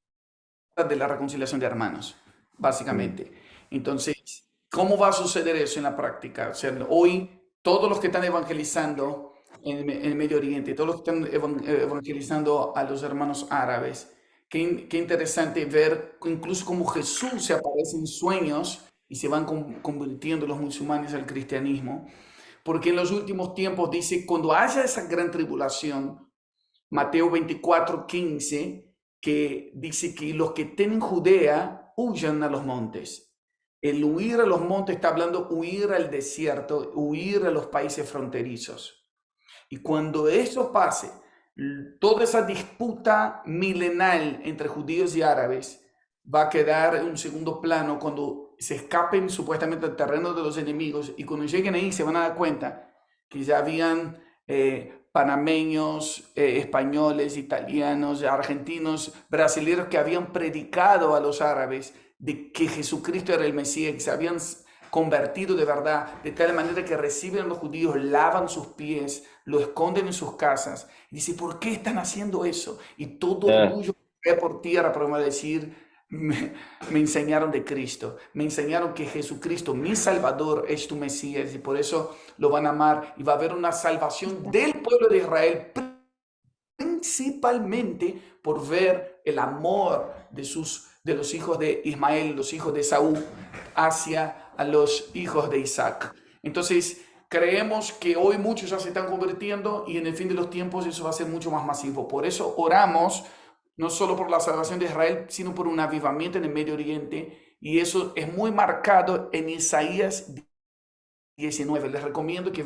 de la reconciliación de hermanos, básicamente. Entonces, ¿cómo va a suceder eso en la práctica? O sea, hoy todos los que están evangelizando en el Medio Oriente, todos los que están evangelizando a los hermanos árabes, qué interesante ver incluso cómo Jesús se aparece en sueños y se van convirtiendo los musulmanes al cristianismo, porque en los últimos tiempos dice, cuando haya esa gran tribulación, Mateo 24:15, que dice que los que estén en Judea huyan a los montes. El huir a los montes está hablando huir al desierto, huir a los países fronterizos. Y cuando eso pase, toda esa disputa milenal entre judíos y árabes va a quedar en un segundo plano cuando se escapen supuestamente al terreno de los enemigos, y cuando lleguen ahí se van a dar cuenta que ya habían panameños, españoles, italianos, argentinos, brasileños que habían predicado a los árabes de que Jesucristo era el Mesías, que se habían convertido de verdad, de tal manera que reciben a los judíos, lavan sus pies, lo esconden en sus casas. Y dice, ¿por qué están haciendo eso? Y todo orgullo cae por tierra, pero me va a decir, me enseñaron de Cristo, me enseñaron que Jesucristo, mi Salvador, es tu Mesías, y por eso lo van a amar, y va a haber una salvación del pueblo de Israel, principalmente por ver el amor de los hijos de Ismael, los hijos de Esaú, hacia a los hijos de Isaac. Entonces, creemos que hoy muchos ya se están convirtiendo y en el fin de los tiempos eso va a ser mucho más masivo. Por eso oramos no solo por la salvación de Israel, sino por un avivamiento en el Medio Oriente. Y eso es muy marcado en Isaías 19. Les recomiendo que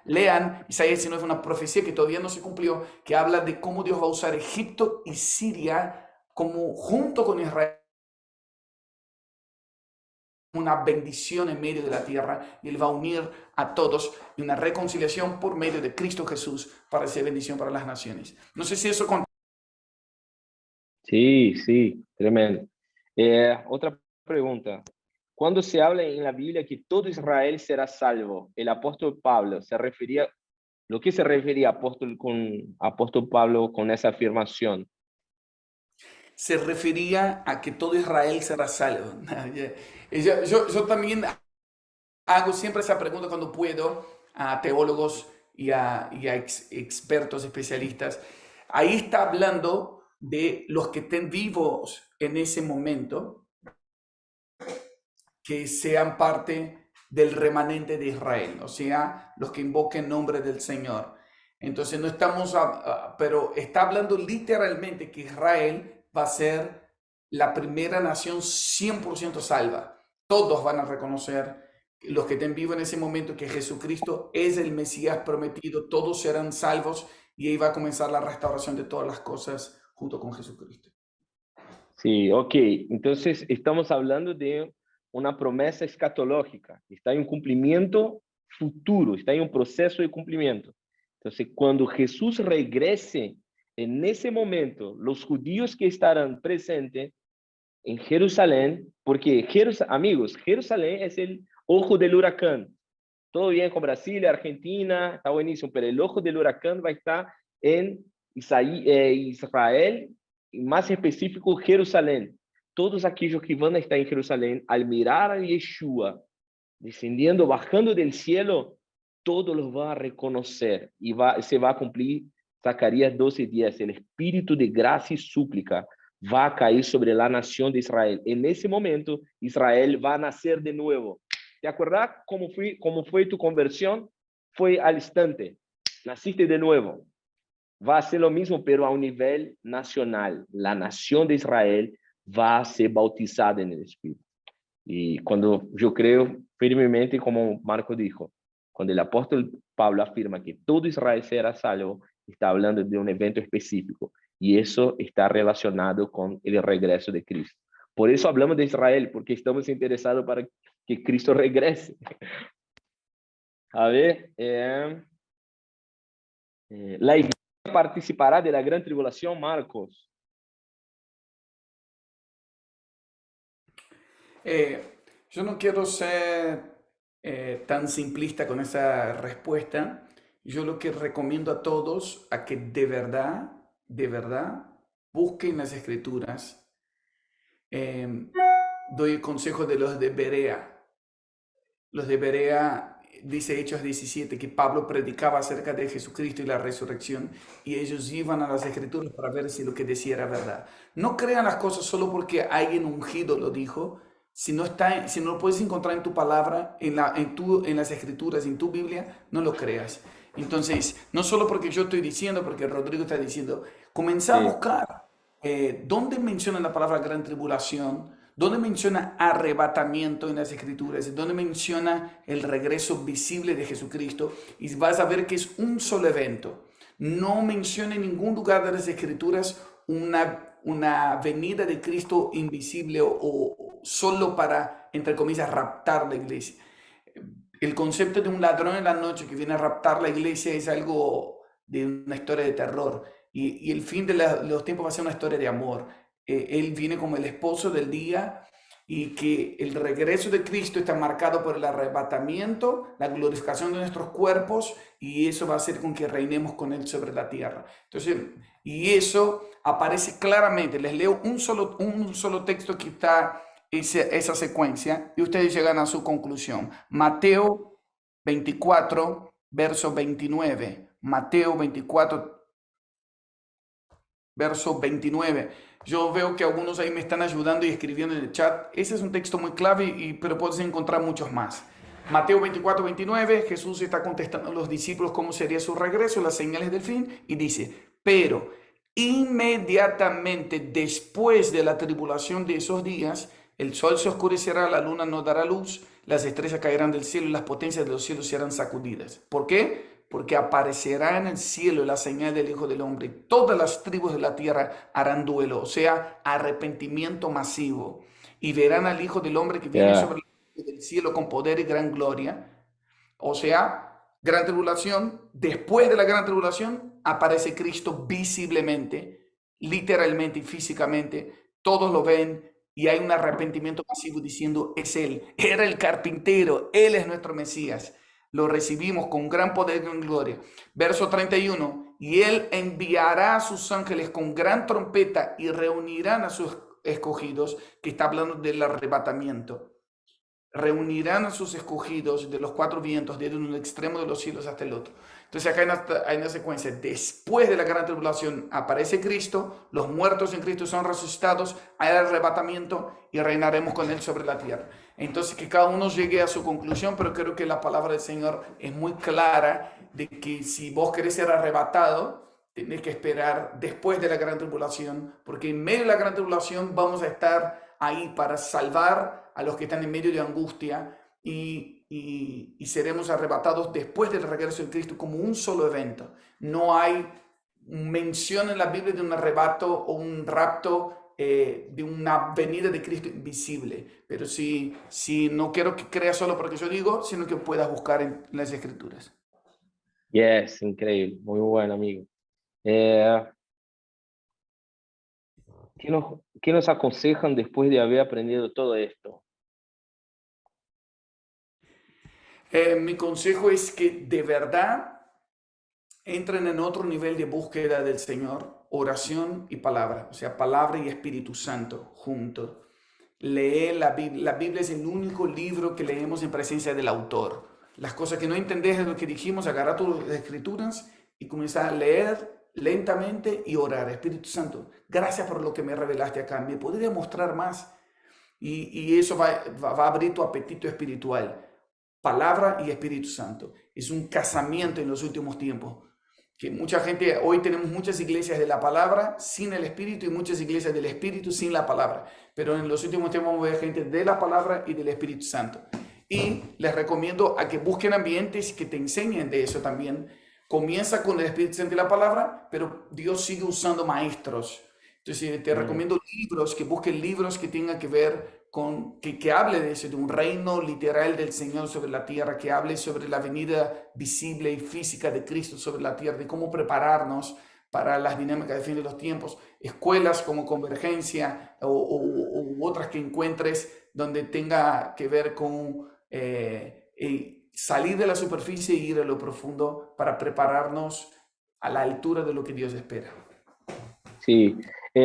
lean Isaías 19, una profecía que todavía no se cumplió, que habla de cómo Dios va a usar Egipto y Siria como junto con Israel una bendición en medio de la tierra, y Él va a unir a todos en una reconciliación por medio de Cristo Jesús para ser bendición para las naciones. No sé si eso... Sí, sí, tremendo. Otra pregunta. Cuando se habla en la Biblia que todo Israel será salvo, el apóstol Pablo ¿lo que se refería apóstol Pablo con esa afirmación? Se refería a que todo Israel será salvo. Yo también hago siempre esa pregunta cuando puedo a teólogos y a expertos, especialistas. Ahí está hablando de los que estén vivos en ese momento, que sean parte del remanente de Israel, o sea, los que invoquen nombre del Señor. Entonces no estamos, pero está hablando literalmente que Israel va a ser la primera nación 100% salva. Todos van a reconocer, los que estén vivos en ese momento, que Jesucristo es el Mesías prometido, todos serán salvos y ahí va a comenzar la restauración de todas las cosas junto con Jesucristo. Sí, ok. Entonces estamos hablando de una promesa escatológica, está en un cumplimiento futuro, está en un proceso de cumplimiento. Entonces, cuando Jesús regrese, en ese momento, los judíos que estarán presentes en Jerusalén, porque, amigos, Jerusalén es el ojo del huracán. Todo bien con Brasil, Argentina, está buenísimo, pero el ojo del huracán va a estar en Israel, y más específico, Jerusalén. Todos aquellos que van a estar en Jerusalén, al mirar a Yeshua, descendiendo, bajando del cielo, todos los van a reconocer y se va a cumplir Zacarías 12:10. El espíritu de gracia y súplica va a caer sobre la nación de Israel. En ese momento, Israel va a nacer de nuevo. ¿Te acuerdas cómo fue tu conversión? Fue al instante. Naciste de nuevo. Va a ser lo mismo, pero a un nivel nacional. La nación de Israel va a ser bautizada en el Espíritu. Y cuando yo creo firmemente, como Marco dijo, cuando el apóstol Pablo afirma que todo Israel será salvo, está hablando de un evento específico. Y eso está relacionado con el regreso de Cristo. Por eso hablamos de Israel, porque estamos interesados para que Cristo regrese. A ver, la iglesia participará de la gran tribulación, Marcos. Yo no quiero ser tan simplista con esa respuesta. Yo lo que recomiendo a todos a que de verdad, busquen las escrituras. Doy el consejo de los de Berea. Los de Berea, dice Hechos 17, que Pablo predicaba acerca de Jesucristo y la resurrección, y ellos iban a las escrituras para ver si lo que decía era verdad. No crean las cosas solo porque alguien ungido lo dijo. Si no lo puedes encontrar en tu palabra, en las escrituras, en tu Biblia, no lo creas. Entonces, no solo porque yo estoy diciendo, porque Rodrigo está diciendo, comenzá a buscar dónde menciona la palabra gran tribulación, dónde menciona arrebatamiento en las escrituras, dónde menciona el regreso visible de Jesucristo, y vas a ver que es un solo evento. No menciona en ningún lugar de las escrituras una venida de Cristo invisible o solo para, entre comillas, raptar la iglesia. El concepto de un ladrón en la noche que viene a raptar la iglesia es algo de una historia de terror, y el fin de los tiempos va a ser una historia de amor. Él viene como el esposo del día, y que el regreso de Cristo está marcado por el arrebatamiento, la glorificación de nuestros cuerpos, y eso va a hacer con que reinemos con Él sobre la tierra. Entonces, y eso aparece claramente. Les leo un solo texto que está esa secuencia, y ustedes llegan a su conclusión. Mateo 24, verso 29. Mateo 24. verso 29. Yo veo que algunos ahí me están ayudando y escribiendo en el chat. Ese es un texto muy clave, pero puedes encontrar muchos más. Mateo 24, 29, Jesús está contestando a los discípulos cómo sería su regreso, las señales del fin, y dice, pero inmediatamente después de la tribulación de esos días, el sol se oscurecerá, la luna no dará luz, las estrellas caerán del cielo y las potencias de los cielos serán sacudidas. ¿Por qué? Porque aparecerá en el cielo la señal del Hijo del Hombre. Todas las tribus de la tierra harán duelo, o sea, arrepentimiento masivo. Y verán al Hijo del Hombre que viene Yeah. sobre el cielo con poder y gran gloria. O sea, gran tribulación. Después de la gran tribulación aparece Cristo visiblemente, literalmente y físicamente. Todos lo ven y hay un arrepentimiento masivo diciendo, es Él. Era el carpintero. Él es nuestro Mesías. Lo recibimos con gran poder y gran gloria. Verso 31. Y Él enviará a sus ángeles con gran trompeta y reunirán a sus escogidos, que está hablando del arrebatamiento. Reunirán a sus escogidos de los cuatro vientos, desde un extremo de los cielos hasta el otro. Entonces acá hay una secuencia. Después de la gran tribulación aparece Cristo, los muertos en Cristo son resucitados, hay el arrebatamiento y reinaremos con Él sobre la tierra. Entonces que cada uno llegue a su conclusión, pero creo que la palabra del Señor es muy clara de que si vos querés ser arrebatado, tenés que esperar después de la gran tribulación, porque en medio de la gran tribulación vamos a estar ahí para salvar a los que están en medio de angustia y seremos arrebatados después del regreso de Cristo como un solo evento. No hay mención en la Biblia de un arrebato o un rapto, de una venida de Cristo invisible. Pero si no quiero que creas solo porque yo digo, sino que puedas buscar en las Escrituras. Yes, increíble. Muy bueno, amigo. ¿Qué nos aconsejan después de haber aprendido todo esto? Mi consejo es que de verdad entren en otro nivel de búsqueda del Señor, oración y palabra, o sea, palabra y Espíritu Santo juntos. Lee la Biblia. La Biblia es el único libro que leemos en presencia del autor. Las cosas que no entendés de lo que dijimos, agarra tus escrituras y comenzar a leer lentamente y orar. Espíritu Santo, gracias por lo que me revelaste acá. ¿Me podría mostrar más? Y eso va a abrir tu apetito espiritual. Palabra y Espíritu Santo. Es un casamiento en los últimos tiempos. Que mucha gente, hoy tenemos muchas iglesias de la palabra sin el Espíritu y muchas iglesias del Espíritu sin la palabra. Pero en los últimos tiempos vamos a ver gente de la palabra y del Espíritu Santo. Y les recomiendo a que busquen ambientes que te enseñen de eso también. Comienza con el Espíritu Santo y la palabra, pero Dios sigue usando maestros. Entonces te recomiendo libros, que busquen libros que tengan que ver con, que hable de eso, de un reino literal del Señor sobre la tierra, que hable sobre la venida visible y física de Cristo sobre la tierra, de cómo prepararnos para las dinámicas de fin de los tiempos. Escuelas como Convergencia u otras que encuentres donde tenga que ver con salir de la superficie e ir a lo profundo para prepararnos a la altura de lo que Dios espera. Sí.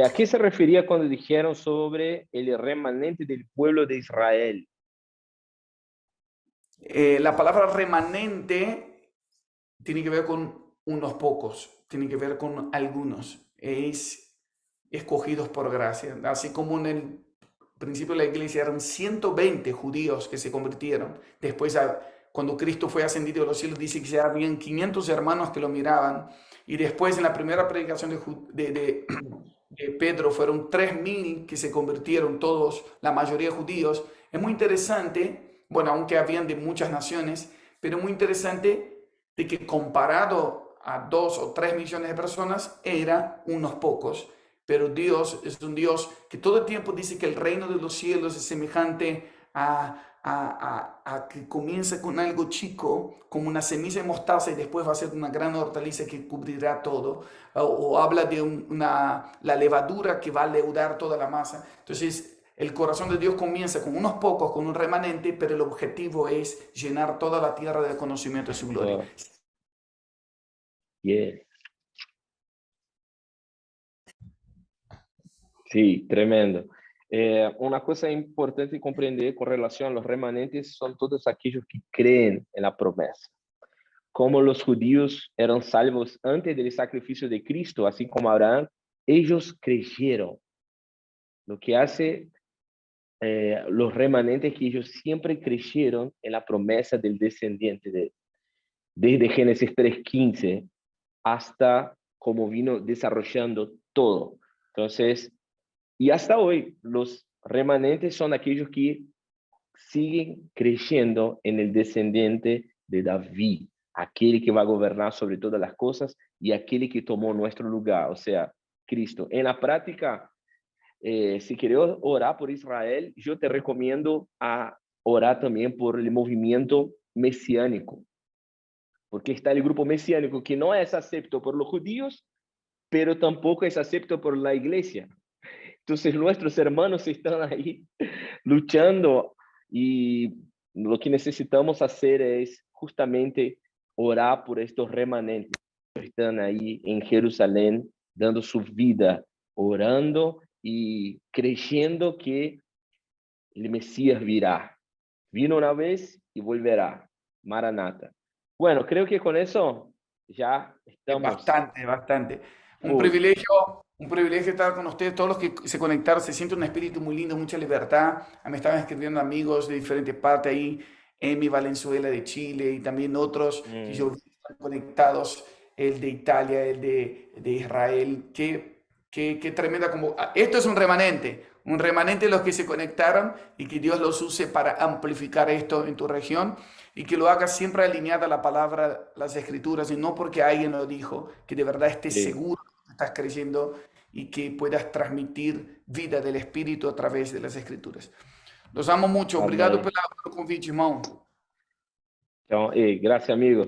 ¿A qué se refería cuando dijeron sobre el remanente del pueblo de Israel? La palabra remanente tiene que ver con unos pocos, tiene que ver con algunos. Es escogidos por gracia. Así como en el principio de la iglesia eran 120 judíos que se convirtieron. Después, cuando Cristo fue ascendido a los cielos, dice que ya habían 500 hermanos que lo miraban. Y después, en la primera predicación de Pedro, fueron 3.000 que se convirtieron, todos, la mayoría judíos. Es muy interesante, bueno, aunque habían de muchas naciones, pero muy interesante de que comparado a 2 o 3 millones de personas, eran unos pocos. Pero Dios es un Dios que todo el tiempo dice que el reino de los cielos es semejante a que comienza con algo chico, como una semilla de mostaza, y después va a ser una gran hortaliza que cubrirá todo. O habla de la levadura que va a leudar toda la masa. Entonces, el corazón de Dios comienza con unos pocos, con un remanente, pero el objetivo es llenar toda la tierra del conocimiento de su gloria. Yeah. Sí, tremendo. Una cosa importante comprender con relación a los remanentes son todos aquellos que creen en la promesa. Como los judíos eran salvos antes del sacrificio de Cristo, así como Abraham, ellos creyeron. Lo que hace los remanentes que ellos siempre creyeron en la promesa del descendiente desde Génesis 3:15 hasta cómo vino desarrollando todo. Entonces, y hasta hoy, los remanentes son aquellos que siguen creyendo en el descendiente de David, aquel que va a gobernar sobre todas las cosas y aquel que tomó nuestro lugar, o sea, Cristo. En la práctica, si quieres orar por Israel, yo te recomiendo a orar también por el movimiento mesiánico, porque está el grupo mesiánico que no es acepto por los judíos, pero tampoco es acepto por la iglesia. Entonces nuestros hermanos están ahí luchando y lo que necesitamos hacer es justamente orar por estos remanentes que están ahí en Jerusalén dando su vida, orando y creyendo que el Mesías virá. Vino una vez y volverá. Maranata. Bueno, creo que con eso ya estamos. Bastante, bastante. Un Uy. privilegio estar con ustedes, todos los que se conectaron, se siente un espíritu muy lindo, mucha libertad. Me estaban escribiendo amigos de diferentes partes ahí, Emi Valenzuela de Chile y también otros que yo vi están conectados, el de Italia, el de Israel. Qué tremenda como... Esto es un remanente de los que se conectaron y que Dios los use para amplificar esto en tu región y que lo hagas siempre alineada a la palabra, las escrituras y no porque alguien lo dijo, que de verdad estés Sí. seguro que estás creyendo y que puedas transmitir vida del Espíritu a través de las escrituras. Los amo mucho. Obrigado Amém. pelo convite, irmão. Então, gracias, amigo.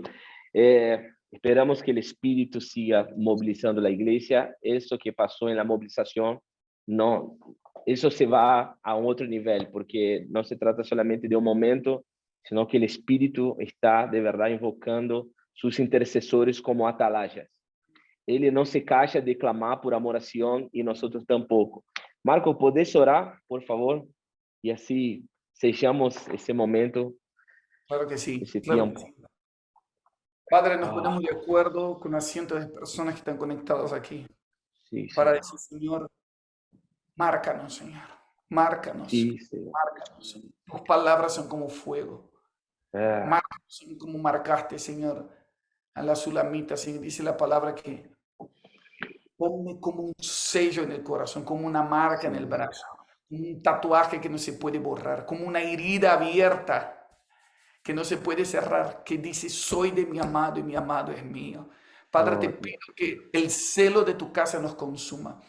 Esperamos que el Espíritu siga movilizando la iglesia. Eso que pasó en la movilización, no, eso se va a otro nivel, porque no se trata solamente de un momento, sino que el Espíritu está de verdad invocando sus intercesores como atalayas. Ele no se calla de clamar por adoración y nosotros tampoco. Marco, ¿podés orar, por favor? Y así sellamos ese momento, Claro que sí. ese Claro que tiempo. sí. Padre, nos ponemos de acuerdo con las cientos de personas que están conectadas aquí Sí, para Señor. decir, Señor, márcanos, Señor. Márcanos. Sí, Señor. Márcanos, Señor. Tus palabras son como fuego. Ah, Márcanos, Señor, como marcaste, Señor, a la Sulamita, Señor. Dice la palabra que ponme como un sello en el corazón, como una marca en el brazo, un tatuaje que no se puede borrar, como una herida abierta que no se puede cerrar, que dice, soy de mi amado y mi amado es mío. Padre, oh, te Dios. pido que el celo de tu casa nos consuma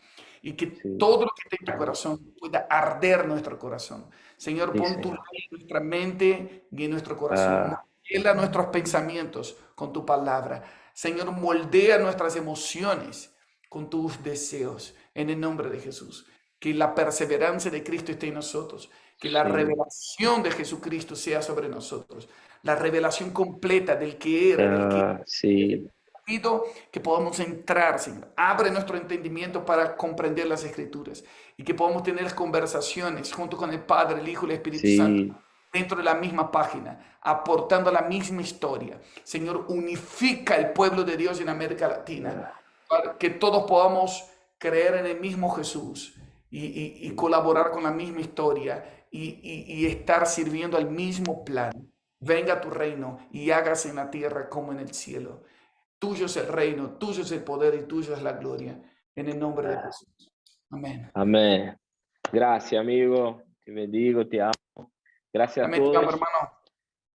y que Sí, todo lo que esté en tu corazón pueda arder nuestro corazón. Señor, sí, pon tu Señor. ley en nuestra mente y en nuestro corazón. Ah, Modela nuestros pensamientos con tu palabra. Señor, moldea nuestras emociones con tus deseos en el nombre de Jesús. Que la perseverancia de Cristo esté en nosotros. Que la sí. revelación de Jesucristo sea sobre nosotros. La revelación completa del que era, del que Ah, sí, pido que podamos entrar, Señor. Abre nuestro entendimiento para comprender las Escrituras y que podamos tener conversaciones junto con el Padre, el Hijo y el Espíritu Santo sí. dentro de la misma página, aportando la misma historia. Señor, unifica el pueblo de Dios en América Latina, para que todos podamos creer en el mismo Jesús y colaborar con la misma historia y estar sirviendo al mismo plan. Venga tu reino y hágase en la tierra como en el cielo. Tuyo es el reino, tuyo es el poder y tuyo es la gloria. En el nombre de Jesús. Amén. Amén. Gracias, amigo. Te bendigo, te amo. Gracias a Amén, te amo, todos. hermano.